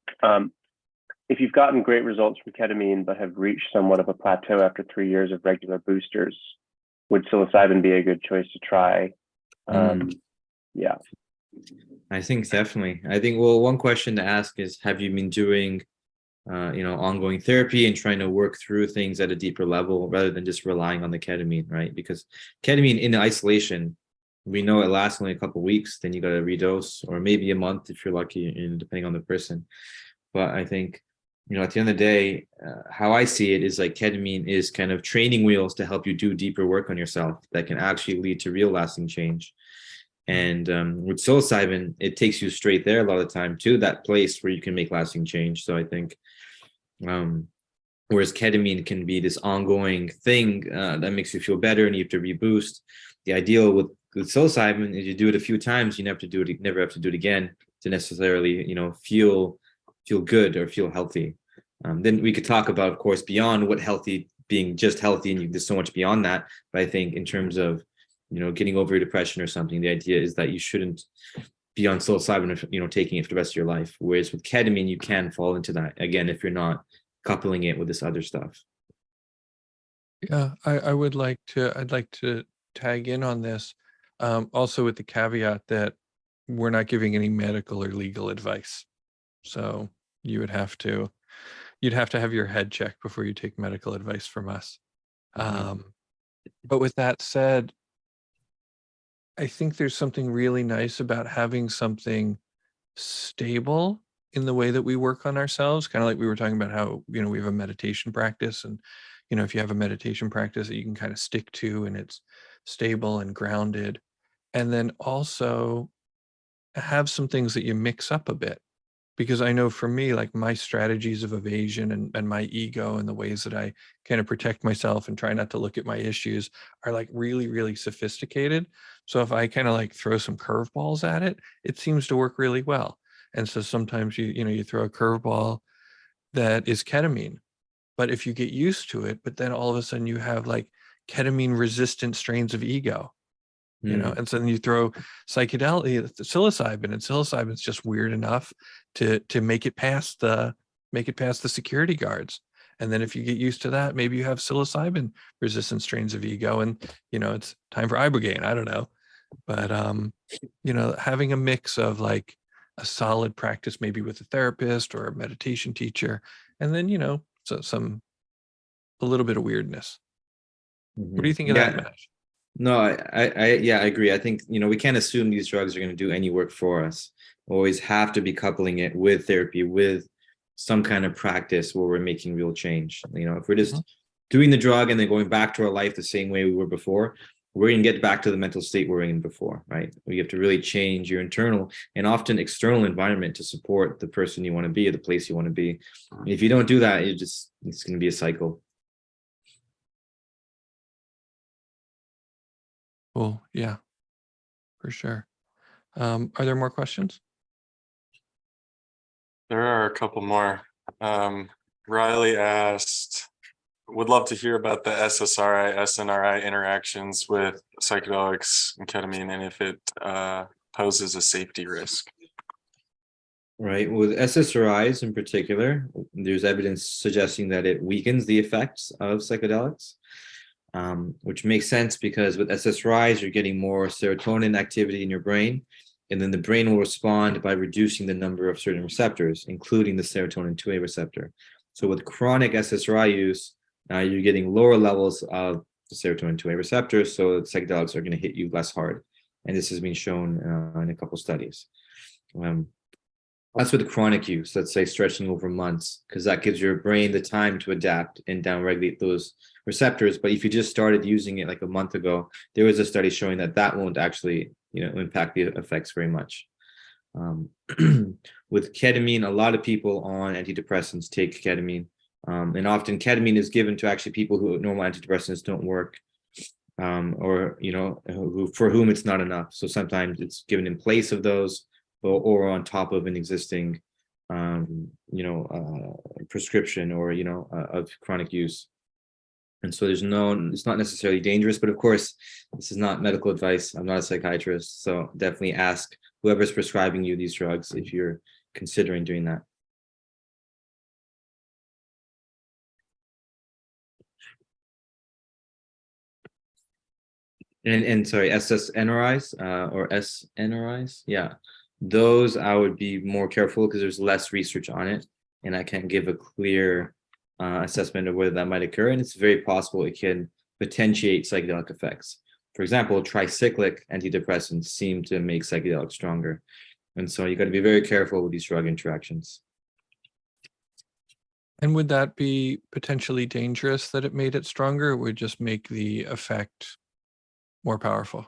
if you've gotten great results from ketamine but have reached somewhat of a plateau after 3 years of regular boosters, would psilocybin be a good choice to try? Yeah. I think definitely. I think, well, one question to ask is, have you been doing, you know, ongoing therapy and trying to work through things at a deeper level rather than just relying on the ketamine, right? Because ketamine in isolation, we know it lasts only a couple of weeks, then you got to redose, or maybe a month if you're lucky, and depending on the person. But I think, you know, at the end of the day, how I see it is like ketamine is kind of training wheels to help you do deeper work on yourself that can actually lead to real lasting change. And with psilocybin, it takes you straight there a lot of the time to that place where you can make lasting change. So I think, whereas ketamine can be this ongoing thing that makes you feel better and you have to reboost. The ideal with psilocybin is you do it a few times, you never have to do it again to necessarily, you know, feel good or feel healthy. Then we could talk about, of course, beyond what healthy being just healthy, and there's so much beyond that. But I think in terms of, you know, getting over your depression or something, the idea is that you shouldn't be on psilocybin, you know, taking it for the rest of your life. Whereas with ketamine, you can fall into that again if you're not coupling it with this other stuff. Yeah, I'd like to tag in on this, also with the caveat that we're not giving any medical or legal advice. So you'd have to have your head checked before you take medical advice from us. But with that said, I think there's something really nice about having something stable in the way that we work on ourselves, kind of like we were talking about how, you know, we have a meditation practice, and, you know, if you have a meditation practice that you can kind of stick to and it's stable and grounded, and then also have some things that you mix up a bit. Because I know for me, like my strategies of evasion and my ego and the ways that I kind of protect myself and try not to look at my issues are like really, really sophisticated. So if I kind of like throw some curveballs at it, it seems to work really well. And so sometimes you throw a curveball that is ketamine, but if you get used to it, but then all of a sudden you have like ketamine resistant strains of ego, you know, and so then you throw psilocybin, and psilocybin's just weird enough to make it past the security guards. And then if you get used to that, maybe you have psilocybin resistant strains of ego, and you know, it's time for ibogaine. I don't know. But you know, having a mix of like a solid practice, maybe with a therapist or a meditation teacher, and then, you know, a little bit of weirdness. What do you think of that, Manesh? No, I agree. I think, you know, we can't assume these drugs are going to do any work for us. We always have to be coupling it with therapy, with some kind of practice where we're making real change. You know, if we're just doing the drug and then going back to our life the same way we were before, we're going to get back to the mental state we were in before, right? We have to really change your internal and often external environment to support the person you want to be, or the place you want to be. And if you don't do that, it's going to be a cycle. Cool. Yeah, for sure. Are there more questions? There are a couple more. Riley asked, would love to hear about the SSRI, SNRI interactions with psychedelics and ketamine, and if it poses a safety risk. Right. With SSRIs in particular, there's evidence suggesting that it weakens the effects of psychedelics, which makes sense because with SSRIs, you're getting more serotonin activity in your brain, and then the brain will respond by reducing the number of certain receptors, including the serotonin 2A receptor. So with chronic SSRI use, you're getting lower levels of the serotonin 2A receptors, so psychedelics are going to hit you less hard. And this has been shown in a couple studies. That's with chronic use, let's say stretching over months, because that gives your brain the time to adapt and downregulate those receptors. But if you just started using it like a month ago, there was a study showing that won't actually, you know, impact the effects very much. With ketamine, a lot of people on antidepressants take ketamine. And often ketamine is given to actually people who normal antidepressants don't work, or, you know, for whom it's not enough. So sometimes it's given in place of those, or on top of an existing, you know, prescription, or, you know, of chronic use. And so it's not necessarily dangerous, but of course, this is not medical advice. I'm not a psychiatrist, so definitely ask whoever's prescribing you these drugs if you're considering doing that. And sorry, SSNRIs or SNRIs, yeah, those I would be more careful because there's less research on it, and I can't give a clear assessment of whether that might occur. And it's very possible it can potentiate psychedelic effects. For example, tricyclic antidepressants seem to make psychedelics stronger, and so you got to be very careful with these drug interactions. And would that be potentially dangerous that it made it stronger? Or would it just make the effect more powerful?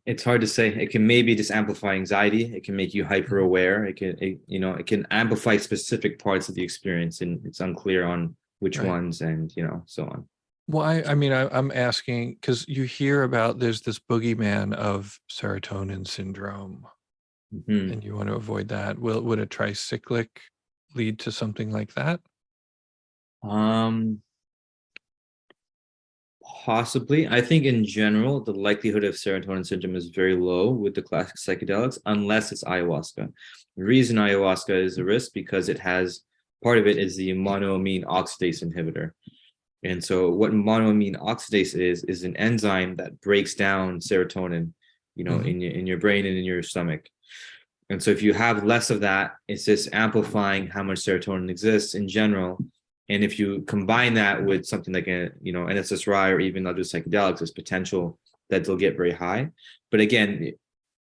It's hard to say. It can maybe just amplify anxiety. It can make you hyper aware. It can amplify specific parts of the experience, and it's unclear on which ones, and, you know, so on. Well, I mean, I'm asking because you hear about there's this boogeyman of serotonin syndrome, and you want to avoid that. Would a tricyclic lead to something like that? Possibly. I think in general, the likelihood of serotonin syndrome is very low with the classic psychedelics, unless it's ayahuasca. The reason ayahuasca is a risk because it has, part of it is the monoamine oxidase inhibitor. And so what monoamine oxidase is an enzyme that breaks down serotonin, you know, in your brain and in your stomach. And so if you have less of that, it's just amplifying how much serotonin exists in general. And if you combine that with something like an SSRI or even other psychedelics, there's potential that they'll get very high. But again,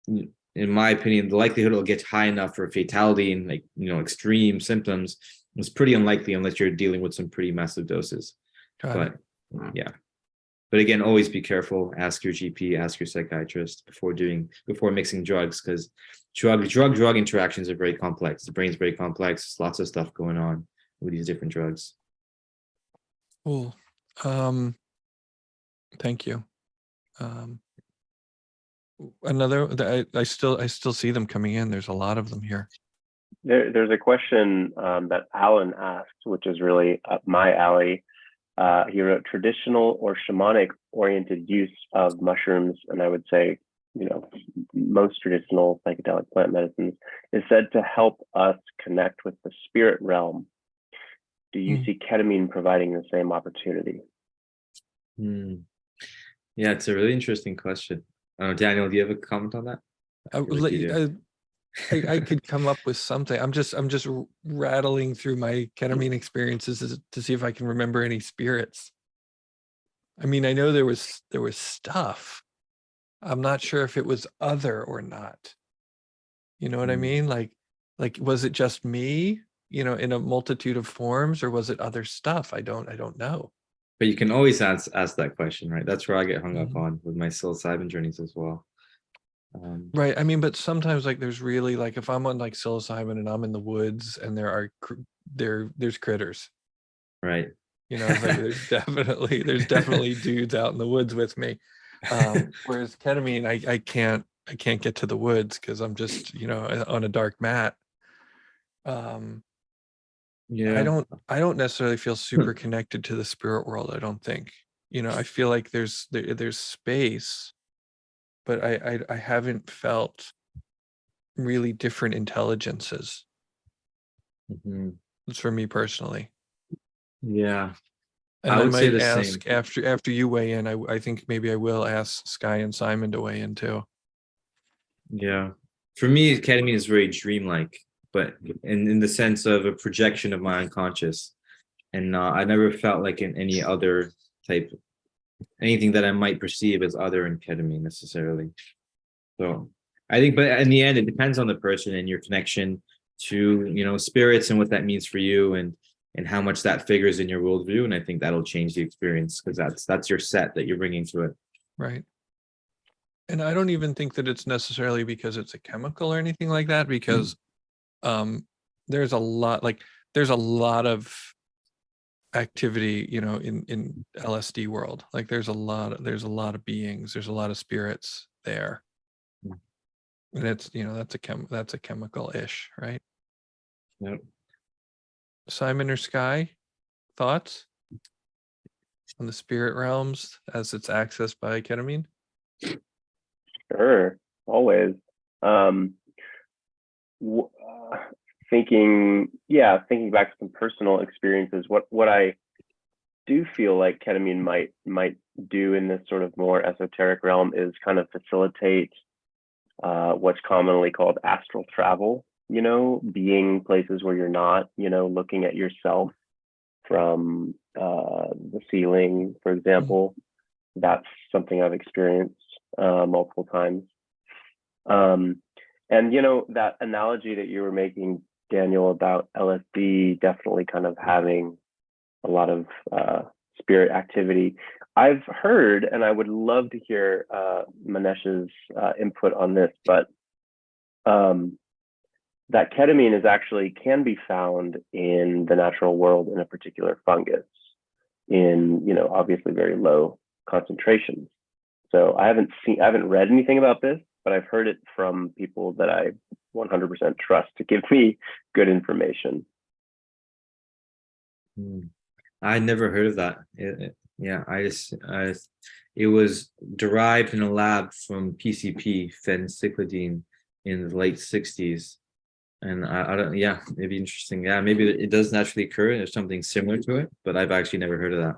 in my opinion, the likelihood it'll get high enough for fatality and, like, you know, extreme symptoms is pretty unlikely unless you're dealing with some pretty massive doses. But again, always be careful. Ask your GP, ask your psychiatrist before mixing drugs, because drug interactions are very complex. The brain's very complex. There's lots of stuff going on with these different drugs. Cool. Thank you. I still see them coming in. There's a lot of them here. There's a question that Alan asked, which is really up my alley. He wrote traditional or shamanic oriented use of mushrooms, and I would say, most traditional psychedelic plant medicines is said to help us connect with the spirit realm. Do you see ketamine providing the same opportunity? Yeah, it's a really interesting question. Daniel, do you have a comment on that? I could come up with something. I'm just rattling through my ketamine experiences to see if I can remember any spirits. I mean, I know there was stuff. I'm not sure if it was other or not. You know what I mean? Like was it just me, in a multitude of forms, or was it other stuff? I don't know. But you can always ask that question, right? That's where I get hung up on with my psilocybin journeys as well. Right. I mean, but sometimes there's really if I'm on psilocybin and I'm in the woods and there's critters. Right. It's there's definitely dudes out in the woods with me. Whereas ketamine, I can't get to the woods because I'm just, on a dark mat. Yeah. I don't necessarily feel super connected to the spirit world. I don't think, I feel like there's space, but I haven't felt really different intelligences. It's for me personally. Yeah. And I might ask after you weigh in, I think maybe I will ask Sky and Simon to weigh in too. Yeah. For me, ketamine is very dreamlike, but in the sense of a projection of my unconscious. And I never felt like in any other anything that I might perceive as other in ketamine necessarily. So I think, but in the end, it depends on the person and your connection to, spirits and what that means for you and how much that figures in your worldview. And I think that'll change the experience because that's your set that you're bringing to it. Right. And I don't even think that it's necessarily because it's a chemical or anything like that, because there's a lot of activity, in LSD world. There's a lot of beings, there's a lot of spirits there. And it's, that's a chemical-ish, right? Yep. Simon or Sky, thoughts on the spirit realms as it's accessed by ketamine? Sure, always. Thinking back to some personal experiences, what I do feel like ketamine might do in this sort of more esoteric realm is kind of facilitate what's commonly called astral travel, being places where you're not, looking at yourself from the ceiling, for example. That's something I've experienced multiple times. And, that analogy that you were making, Daniel, about LSD definitely kind of having a lot of spirit activity. I've heard, and I would love to hear Manesh's input on this, but that ketamine can be found in the natural world in a particular fungus in, obviously very low concentrations. So I haven't read anything about this, but I've heard it from people that I 100% trust to give me good information. I never heard of that. It was derived in a lab from PCP, phencyclidine, in the late 60s. And I don't, it'd be interesting. Yeah, maybe it does naturally occur and there's something similar to it, but I've actually never heard of that.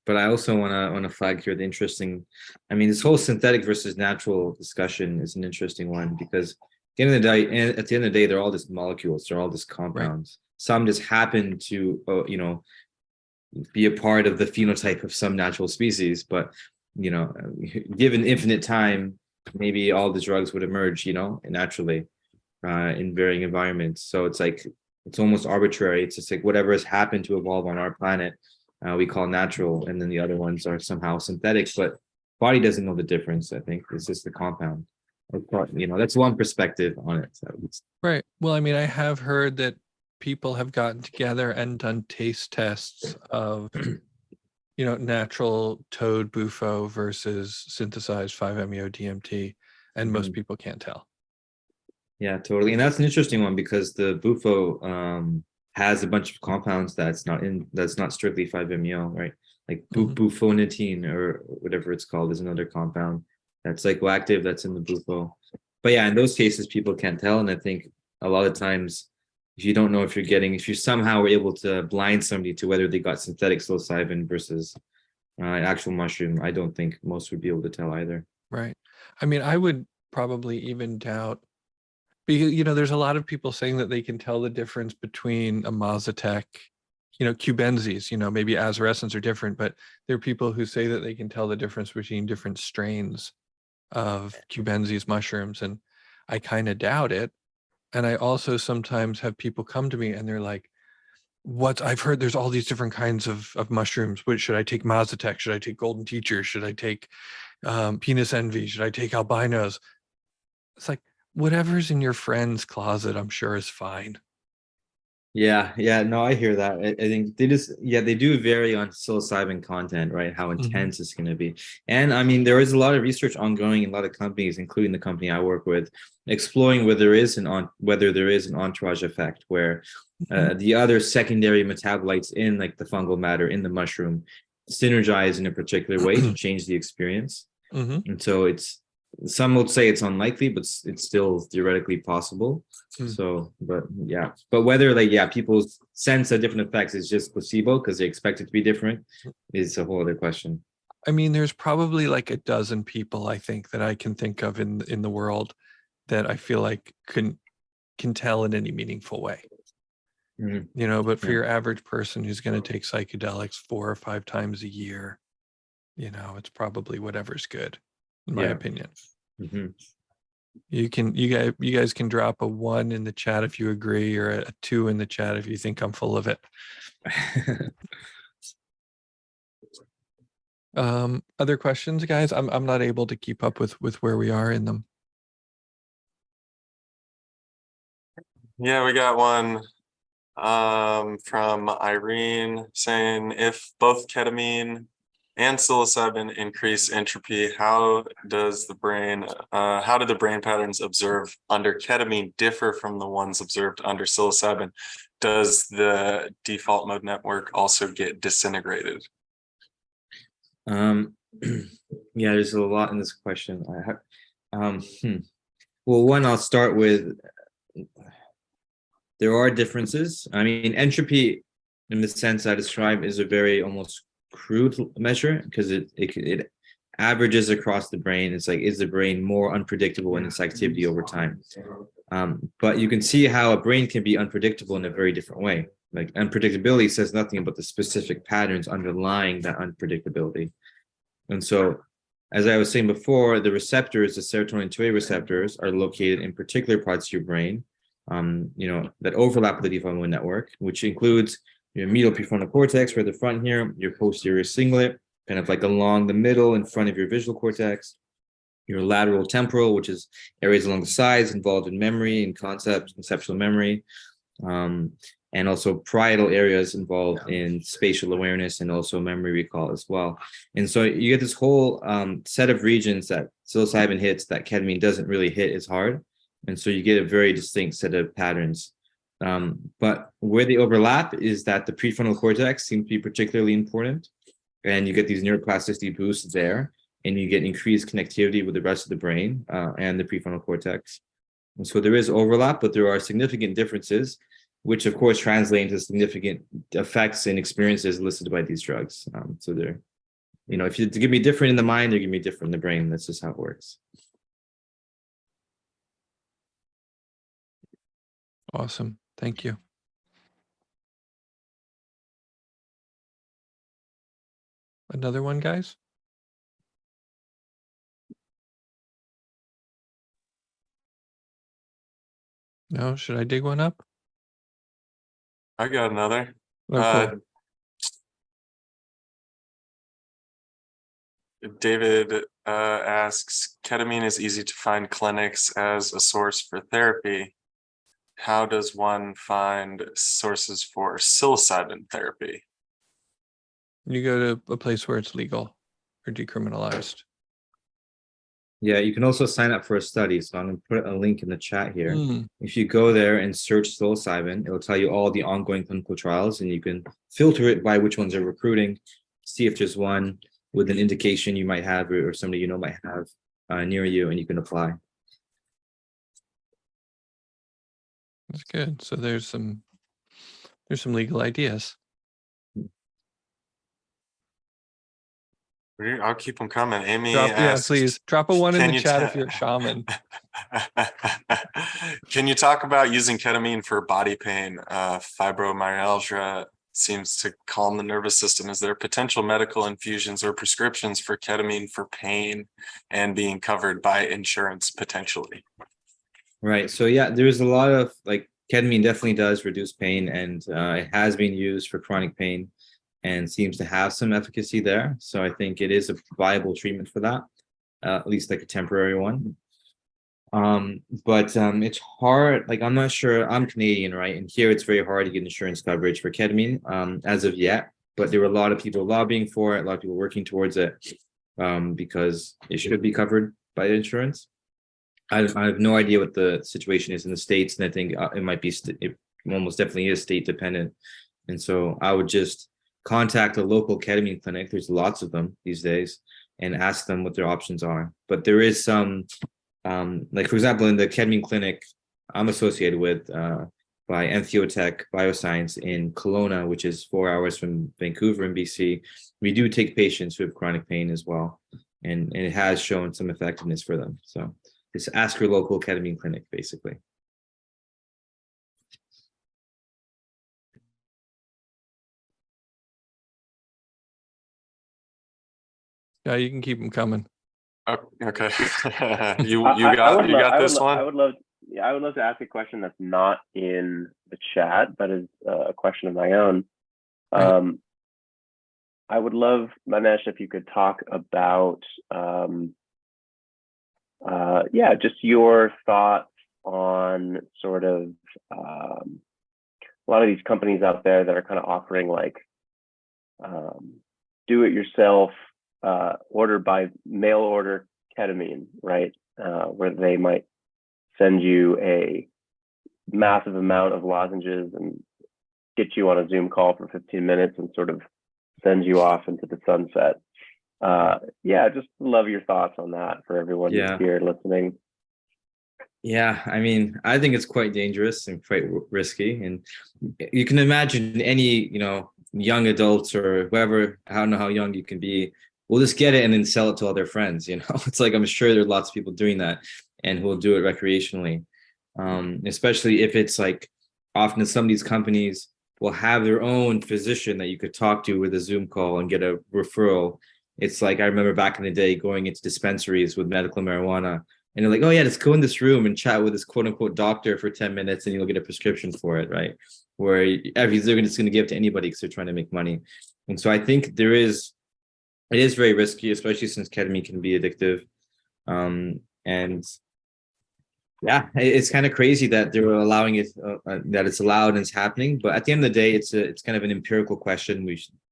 But I also want to flag here the interesting, this whole synthetic versus natural discussion is an interesting one because at the end of the day, they're all just molecules, they're all just compounds. Right. Some just happen to, be a part of the phenotype of some natural species, but given infinite time, maybe all the drugs would emerge, naturally in varying environments. So it's almost arbitrary. It's just whatever has happened to evolve on our planet, we call natural, and then the other ones are somehow synthetic, but body doesn't know the difference. I think it's just the compound. That's one perspective on it. So right. Well, I have heard that people have gotten together and done taste tests of natural toad bufo versus synthesized 5-MeO DMT, and most people can't tell. Yeah, totally. And that's an interesting one because the bufo has a bunch of compounds that's not strictly 5-MeO, right? Like bufonatine or whatever it's called is another compound that's psychoactive that's in the bufo. But yeah, in those cases, people can't tell. And I think a lot of times, if you don't know if you somehow were able to blind somebody to whether they got synthetic psilocybin versus an actual mushroom, I don't think most would be able to tell either. Right. I mean, I would probably even doubt, because, there's a lot of people saying that they can tell the difference between a Mazatec, cubensis, maybe azarescents are different, but there are people who say that they can tell the difference between different strains of cubensis mushrooms. And I kind of doubt it. And I also sometimes have people come to me and they're like, I've heard there's all these different kinds of mushrooms. Which should I take Mazatec? Should I take golden teacher? Should I take penis envy? Should I take albinos? It's like, whatever's in your friend's closet, I'm sure is fine. Yeah, no, I hear that. I think they do vary on psilocybin content, right? How intense it's going to be. And I mean, there is a lot of research ongoing in a lot of companies, including the company I work with, exploring whether there is an entourage effect where the other secondary metabolites in like the fungal matter in the mushroom synergize in a particular way to change the experience. And so some would say it's unlikely, but it's still theoretically possible. So, but whether people's sense of different effects is just placebo because they expect it to be different is a whole other question. I mean, there's probably like a dozen people I think that I can think of in the world that I feel like can tell in any meaningful way. But for your average person who's going to take psychedelics 4 or 5 times a year, it's probably whatever's good, in my opinion. You guys can drop a 1 in the chat if you agree, or a 2 in the chat if you think I'm full of it. Other questions, guys? I'm not able to keep up with where we are in them. Yeah, we got one from Irene saying, if both ketamine and psilocybin increase entropy, how do the brain patterns observed under ketamine differ from the ones observed under psilocybin? Does the default mode network also get disintegrated? Yeah, there's a lot in this question. Well, one, I'll start with, there are differences. I mean, entropy, in the sense I described, is a very almost crude measure because it averages across the brain. It's like, is the brain more unpredictable in its activity over time? But you can see how a brain can be unpredictable in a very different way. Like, unpredictability says nothing about the specific patterns underlying that unpredictability. And so, as I was saying before, the receptors, the serotonin 2A receptors, are located in particular parts of your brain, that overlap with the default mode network, which includes your medial prefrontal cortex, right at the front here, your posterior cingulate, kind of like along the middle in front of your visual cortex, your lateral temporal, which is areas along the sides involved in memory and conceptual memory, and also parietal areas involved in spatial awareness and also memory recall as well. And so you get this whole set of regions that psilocybin hits that ketamine doesn't really hit as hard. And so you get a very distinct set of patterns. But where they overlap is that the prefrontal cortex seems to be particularly important. And you get these neuroplasticity boosts there, and you get increased connectivity with the rest of the brain and the prefrontal cortex. And so there is overlap, but there are significant differences, which of course translate into significant effects and experiences elicited by these drugs. So they're, if you give me different in the mind, they're going to be different in the brain. That's just how it works. Awesome. Thank you. Another one, guys? No, should I dig one up? I got another. Oh, cool. David asks, ketamine is easy to find clinics as a source for therapy. How does one find sources for psilocybin therapy? You go to a place where it's legal or decriminalized. Yeah, you can also sign up for a study. So I'm going to put a link in the chat here. Mm, If you go there and search psilocybin, it will tell you all the ongoing clinical trials, and you can filter it by which ones are recruiting, see if there's one with an indication you might have or somebody you know might have near you, and you can apply. that's good. So there's some legal ideas. I'll keep them coming. Amy Yeah, asks, please drop a one in can the you chat if you're a shaman. Can you talk about using ketamine for body pain? Fibromyalgia seems to calm the nervous system. Is there potential medical infusions or prescriptions for ketamine for pain and being covered by insurance potentially? Right. So yeah, there's a lot of like ketamine definitely does reduce pain, and it has been used for chronic pain and seems to have some efficacy there. So I think it is a viable treatment for that, at least like a temporary one. But it's hard. Like I'm not sure. I'm Canadian, right? And here it's very hard to get insurance coverage for ketamine as of yet. But there were a lot of people lobbying for it, a lot of people working towards it because it should be covered by insurance. I have no idea what the situation is in the States, and I think it might be, it almost definitely is state dependent. And so I would just contact a local ketamine clinic. There's lots of them these days, and ask them what their options are. But there is some, like for example, in the ketamine clinic I'm associated with by EntheoTech Bioscience in Kelowna, which is 4 hours from Vancouver in BC, we do take patients who have chronic pain as well. And it has shown some effectiveness for them. So just ask your local ketamine clinic, basically. Yeah, you can keep them coming. Oh, okay. you got this one? I would love to ask a question that's not in the chat, but is a question of my own. Right. I would love, Manesh, if you could talk about just your thoughts on sort of a lot of these companies out there that are kind of offering like do it yourself, order by mail order ketamine, right? Where they might send you a massive amount of lozenges and get you on a Zoom call for 15 minutes and sort of send you off into the sunset. Just love your thoughts on that for everyone who's here listening. Yeah, I mean, I think it's quite dangerous and quite risky. And you can imagine any, young adults or whoever, I don't know how young you can be, will just get it and then sell it to all their friends. It's like, I'm sure there are lots of people doing that and who will do it recreationally. Especially if it's like, often some of these companies will have their own physician that you could talk to with a Zoom call and get a referral. It's like, I remember back in the day going into dispensaries with medical marijuana, and they're like, oh yeah, just go in this room and chat with this quote unquote doctor for 10 minutes and you'll get a prescription for it, right? Where they're just going to give it to anybody because they're trying to make money. And so I think it is very risky, especially since ketamine can be addictive. And yeah, it's kind of crazy that they're allowing it, that it's allowed and it's happening. But at the end of the day, it's kind of an empirical question.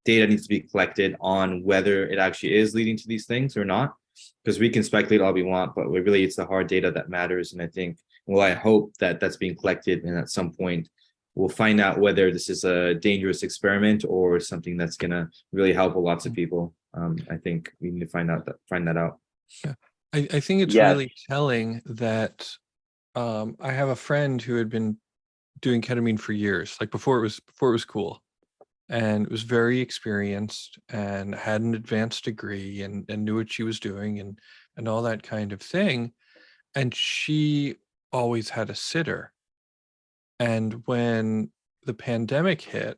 Data needs to be collected on whether it actually is leading to these things or not. Because we can speculate all we want, but really it's the hard data that matters. And I think, I hope that that's being collected, and at some point we'll find out whether this is a dangerous experiment or something that's going to really help lots of people. I think we need to find that out. Yeah, I think it's really telling that I have a friend who had been doing ketamine for years, like before it was cool. And was very experienced and had an advanced degree and knew what she was doing and all that kind of thing. And she always had a sitter. And when the pandemic hit,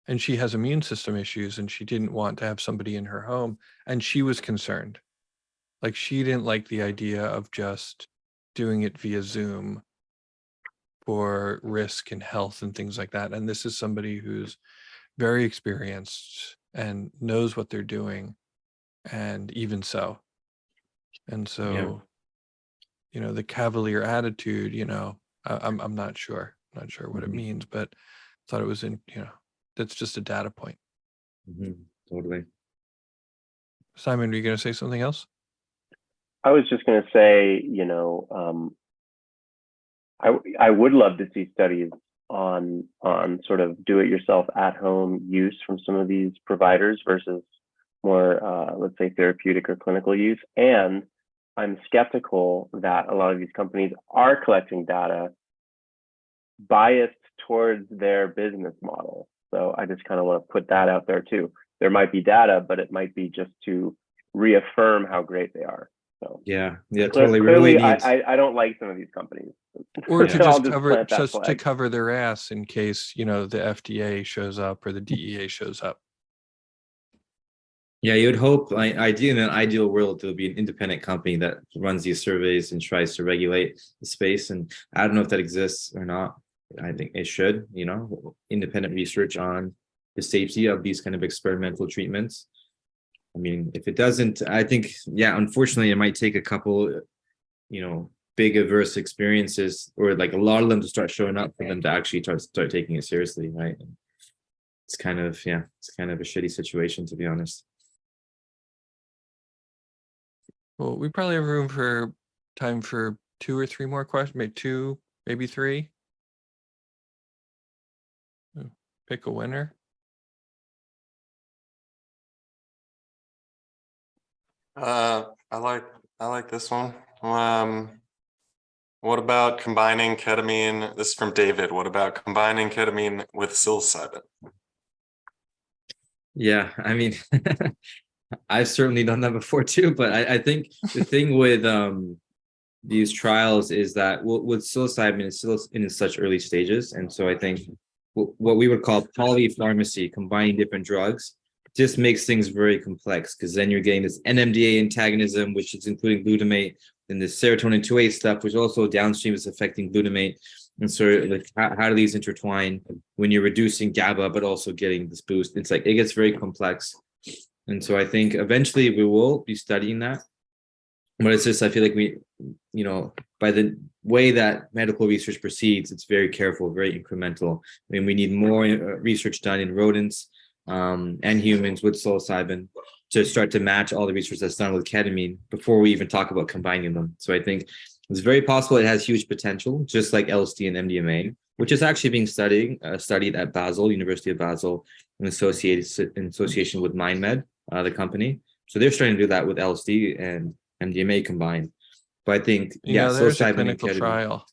and she has immune system issues and she didn't want to have somebody in her home, and she was concerned. Like she didn't like the idea of just doing it via Zoom for risk and health and things like that. And this is somebody who's very experienced and knows what they're doing, and even so. And so, the cavalier attitude, I'm not sure what it means, but thought it was that's just a data point. Totally. Simon, are you going to say something else? I was just going to say, I would love to see studies on sort of do-it-yourself at-home use from some of these providers versus more, let's say, therapeutic or clinical use. And I'm skeptical that a lot of these companies are collecting data biased towards their business model. So I just kind of want to put that out there too. There might be data, but it might be just to reaffirm how great they are. So Yeah, totally. We clearly, really need. I don't like some of these companies. Or to I'll just cover, plant that just to flag. cover their ass in case, the FDA shows up or the DEA shows up. Yeah, you'd hope, ideally, in an ideal world, there'll be an independent company that runs these surveys and tries to regulate the space. And I don't know if that exists or not. I think it should, independent research on the safety of these kind of experimental treatments. I mean, if it doesn't, I think, yeah, unfortunately, it might take a couple, big adverse experiences, or like a lot of them, to start showing up for them to actually start taking it seriously, right? It's kind of a shitty situation, to be honest. Well, we probably have room for time for 2 or 3 more questions, maybe 2, maybe 3. Pick a winner. I like this one. What about combining ketamine? This is from David. What about combining ketamine with psilocybin? Yeah, I mean, I've certainly done that before too, but I think the thing with these trials is that with psilocybin, it's still in such early stages, and so I think what we would call polypharmacy, combining different drugs, just makes things very complex, because then you're getting this NMDA antagonism, which is including glutamate, and this serotonin 2A stuff, which also downstream is affecting glutamate. And so, like, how do these intertwine when you're reducing GABA, but also getting this boost? It's like, it gets very complex. And so I think eventually we will be studying that. But it's just, I feel like we, by the way that medical research proceeds, it's very careful, very incremental. I mean, we need more research done in rodents and humans with psilocybin to start to match all the research that's done with ketamine before we even talk about combining them. So I think it's very possible it has huge potential, just like LSD and MDMA, which is actually being studied at Basel, University of Basel, in association with MindMed, the company. So they're starting to do that with LSD and MDMA combined. But I think, there's a psilocybin clinical and ketamine. trial.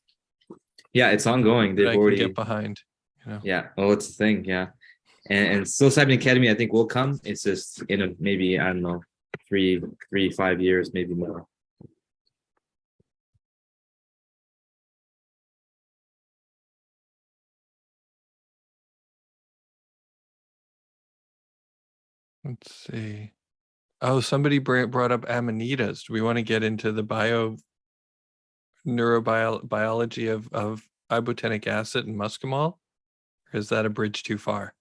Yeah, it's ongoing. That They've I can already get behind. Yeah. Oh, it's the thing. Yeah. And psilocybin and ketamine, I think, will come. It's just in maybe, I don't know, 5 years, maybe more. Let's see. Oh, somebody brought up amanitas. Do we want to get into the neurobiology of ibotenic acid and muscimol? Or is that a bridge too far?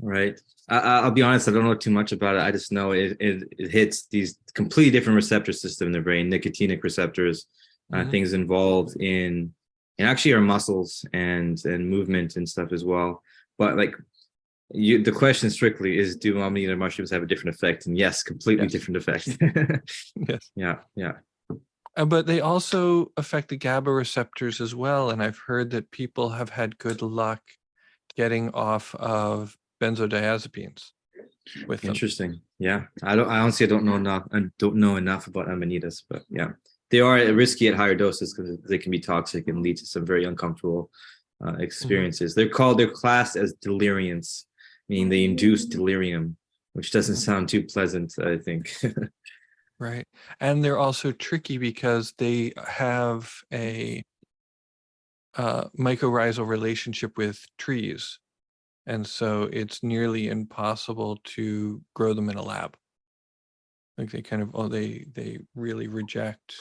Right. I'll be honest, I don't know too much about it. I just know it hits these completely different receptor system in the brain, nicotinic receptors, things involved in actually our muscles and movement and stuff as well. But like, the question strictly is, do amanita mushrooms have a different effect? And yes, completely different effect. Yes. Yeah. But they also affect the GABA receptors as well. And I've heard that people have had good luck getting off of benzodiazepines with them. Interesting. Yeah. I honestly don't know enough about amanitas, but yeah, they are risky at higher doses because they can be toxic and lead to some very uncomfortable experiences. They're classed as deliriants, meaning they induce delirium, which doesn't sound too pleasant, I think. Right. And they're also tricky because they have a mycorrhizal relationship with trees. And so it's nearly impossible to grow them in a lab. Like they really reject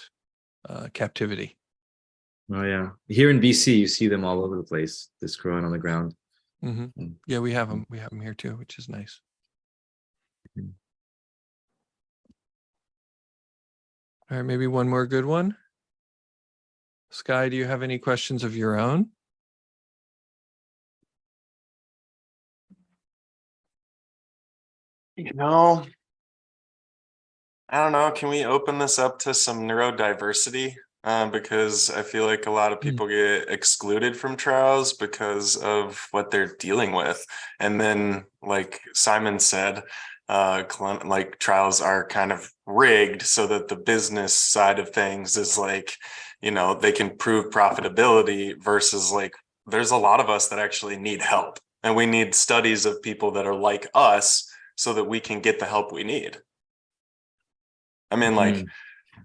captivity. Oh yeah. Here in BC, you see them all over the place, just growing on the ground. Yeah, we have them. We have them here too, which is nice. All right, maybe one more good one. Sky, do you have any questions of your own? I don't know. Can we open this up to some neurodiversity? Because I feel like a lot of people get excluded from trials because of what they're dealing with. And then, like Simon said, like trials are kind of rigged so that the business side of things is like, they can prove profitability versus like, there's a lot of us that actually need help. And we need studies of people that are like us so that we can get the help we need. I mean, like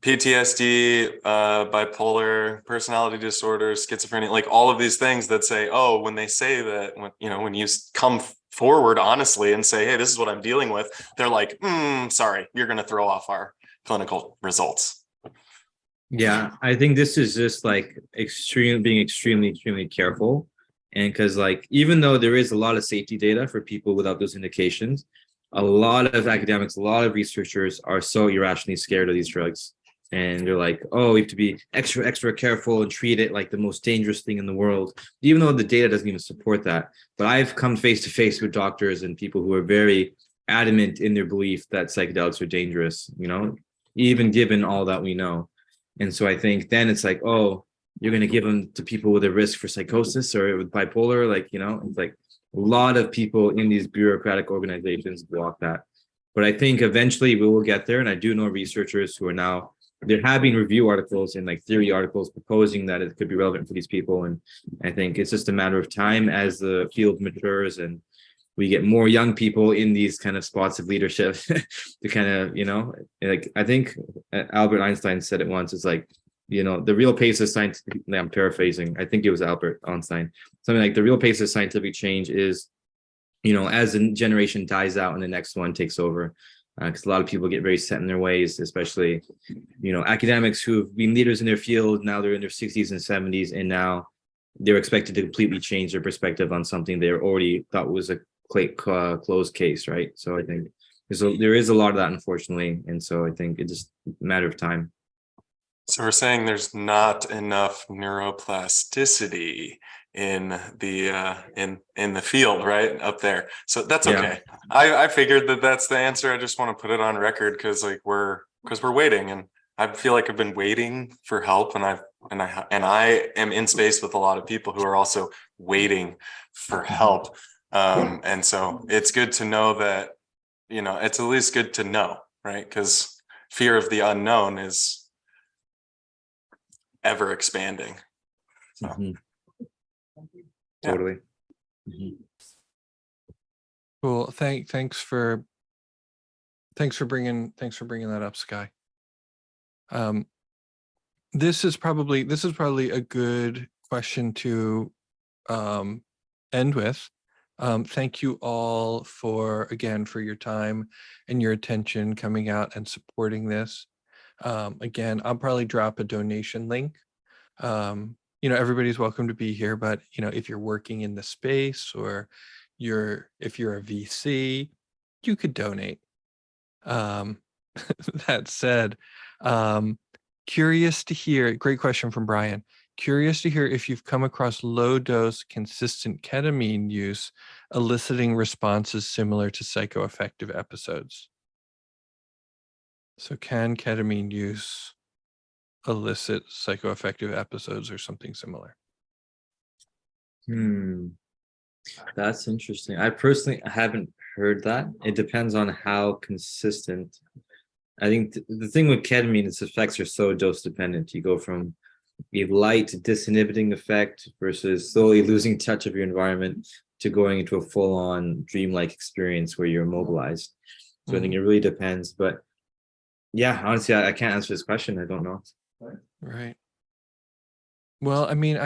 PTSD, bipolar personality disorder, schizophrenia, like all of these things that say, oh, when they say that, when you come forward honestly and say, hey, this is what I'm dealing with, they're like, sorry, you're going to throw off our clinical results. Yeah, I think this is just like being extremely careful. And because like, even though there is a lot of safety data for people without those indications, a lot of academics, a lot of researchers are so irrationally scared of these drugs. And they're like, oh, we have to be extra careful and treat it like the most dangerous thing in the world, even though the data doesn't even support that. But I've come face to face with doctors and people who are very adamant in their belief that psychedelics are dangerous, even given all that we know. And so I think then it's like, oh, you're going to give them to people with a risk for psychosis or with bipolar, like, it's like a lot of people in these bureaucratic organizations block that. But I think eventually we will get there. And I do know researchers who are now, there have been review articles and like theory articles proposing that it could be relevant for these people. And I think it's just a matter of time as the field matures and we get more young people in these kind of spots of leadership to kind of, like I think Albert Einstein said it once, it's like, the real pace of scientific, I'm paraphrasing, I think it was Albert Einstein, something like the real pace of scientific change is, as a generation dies out and the next one takes over. Because a lot of people get very set in their ways, especially, academics who've been leaders in their field, now they're in their 60s and 70s, and now they're expected to completely change their perspective on something they already thought was a closed case, right? So I think there is a lot of that, unfortunately, and so I think it's just a matter of time. So we're saying there's not enough neuroplasticity in the in the field, right up there. So that's okay. Yeah. I figured that's the answer. I just want to put it on record because we're waiting, and I feel like I've been waiting for help, and I am in space with a lot of people who are also waiting for help. And so it's good to know that, it's at least good to know, right? Because fear of the unknown is ever expanding. So, totally. Cool. Thanks for bringing that up, Sky. This is probably a good question to end with. Thank you all for your time and your attention coming out and supporting this. Again, I'll probably drop a donation link. Everybody's welcome to be here, but if you're working in the space or if you're a VC, you could donate. That said, curious to hear, great question from Brian. Curious to hear if you've come across low-dose consistent ketamine use eliciting responses similar to psychoaffective episodes. So can ketamine use elicit psychoaffective episodes or something similar? That's interesting. I personally haven't heard that. It depends on how consistent. I think the thing with ketamine, its effects are so dose dependent. You go from a light disinhibiting effect versus slowly losing touch of your environment to going into a full-on dreamlike experience where you're immobilized. So I think it really depends. But yeah, honestly, I can't answer this question. I don't know. Right. Well, I mean,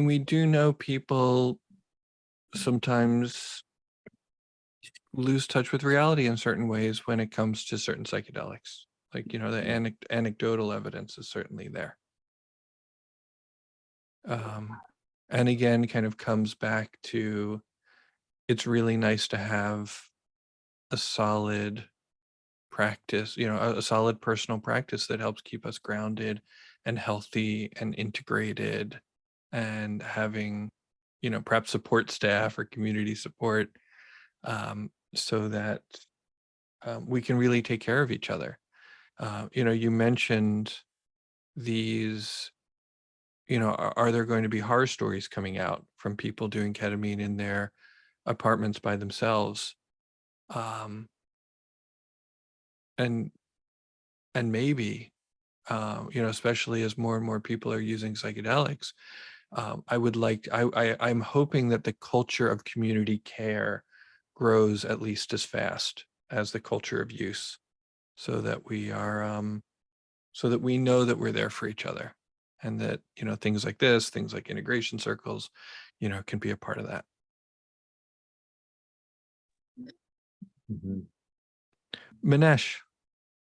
we do know people sometimes lose touch with reality in certain ways when it comes to certain psychedelics. Like, the anecdotal evidence is certainly there. And again, kind of comes back to, it's really nice to have a solid practice, a solid personal practice that helps keep us grounded and healthy and integrated, and having, perhaps support staff or community support, so that we can really take care of each other. You mentioned these, are there going to be horror stories coming out from people doing ketamine in their apartments by themselves? And maybe, especially as more and more people are using psychedelics, I'm hoping that the culture of community care grows at least as fast as the culture of use, so that we are, so that we know that we're there for each other, and that, things like this, things like integration circles, can be a part of that. Manesh,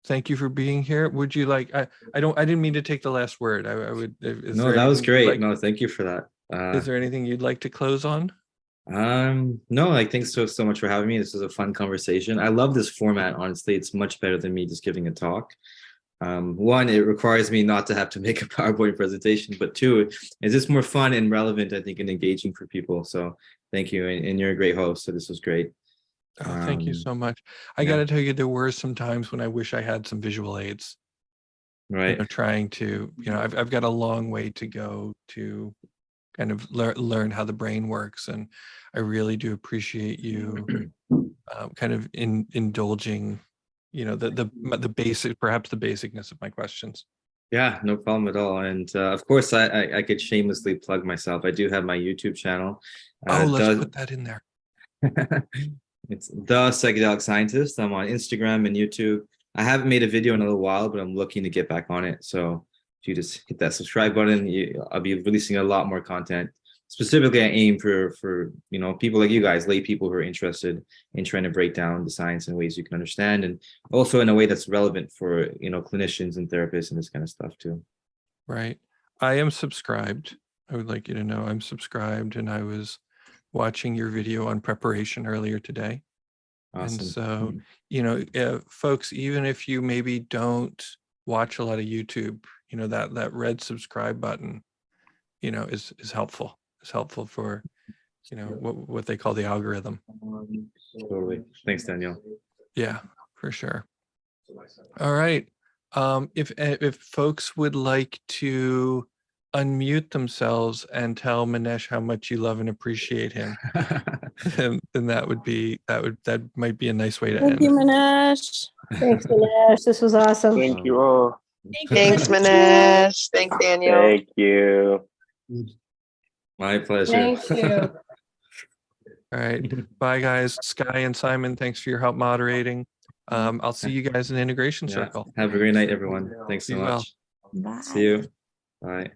thank you for being here. Would you like, I didn't mean to take the last word. I would, No, that was great. No, thank you for that. Is there anything you'd like to close on? No, like, thanks so much for having me. This was a fun conversation. I love this format. Honestly, it's much better than me just giving a talk. One, it requires me not to have to make a PowerPoint presentation, but two, it's just more fun and relevant, I think, and engaging for people. So thank you. And you're a great host. So this was great. Oh, thank you so much. I got to tell you, there were some times when I wish I had some visual aids. Right. Trying to, I've got a long way to go to kind of learn how the brain works, and I really do appreciate you kind of indulging, the basic, perhaps the basicness of my questions. Yeah, no problem at all. And of course, I could shamelessly plug myself. I do have my YouTube channel. Let's put that in there. It's The Psychedelic Scientist. I'm on Instagram and YouTube. I haven't made a video in a little while, but I'm looking to get back on it. So if you just hit that subscribe button, I'll be releasing a lot more content. Specifically, I aim for people like you guys, lay people who are interested in trying to break down the science in ways you can understand, and also in a way that's relevant for clinicians and therapists and this kind of stuff too. Right. I am subscribed. I would like you to know I'm subscribed, and I was watching your video on preparation earlier today. Awesome. And so, folks, even if you maybe don't watch a lot of YouTube, that red subscribe button, is helpful. It's helpful for, what they call the algorithm. Totally. Thanks, Daniel. Yeah, for sure. All right. If folks would like to unmute themselves and tell Manesh how much you love and appreciate him, then that might be a nice way to end. Thank you, Manesh. Thanks, Manesh. This was awesome. Thank you all. Thanks, Manesh. Thanks, Daniel. Thank you. My pleasure. Thank you. All right. Bye, guys. Sky and Simon, thanks for your help moderating. I'll see you guys in the integration circle. Have a great night, everyone. Thanks so Be well. much. Bye. See you. Bye.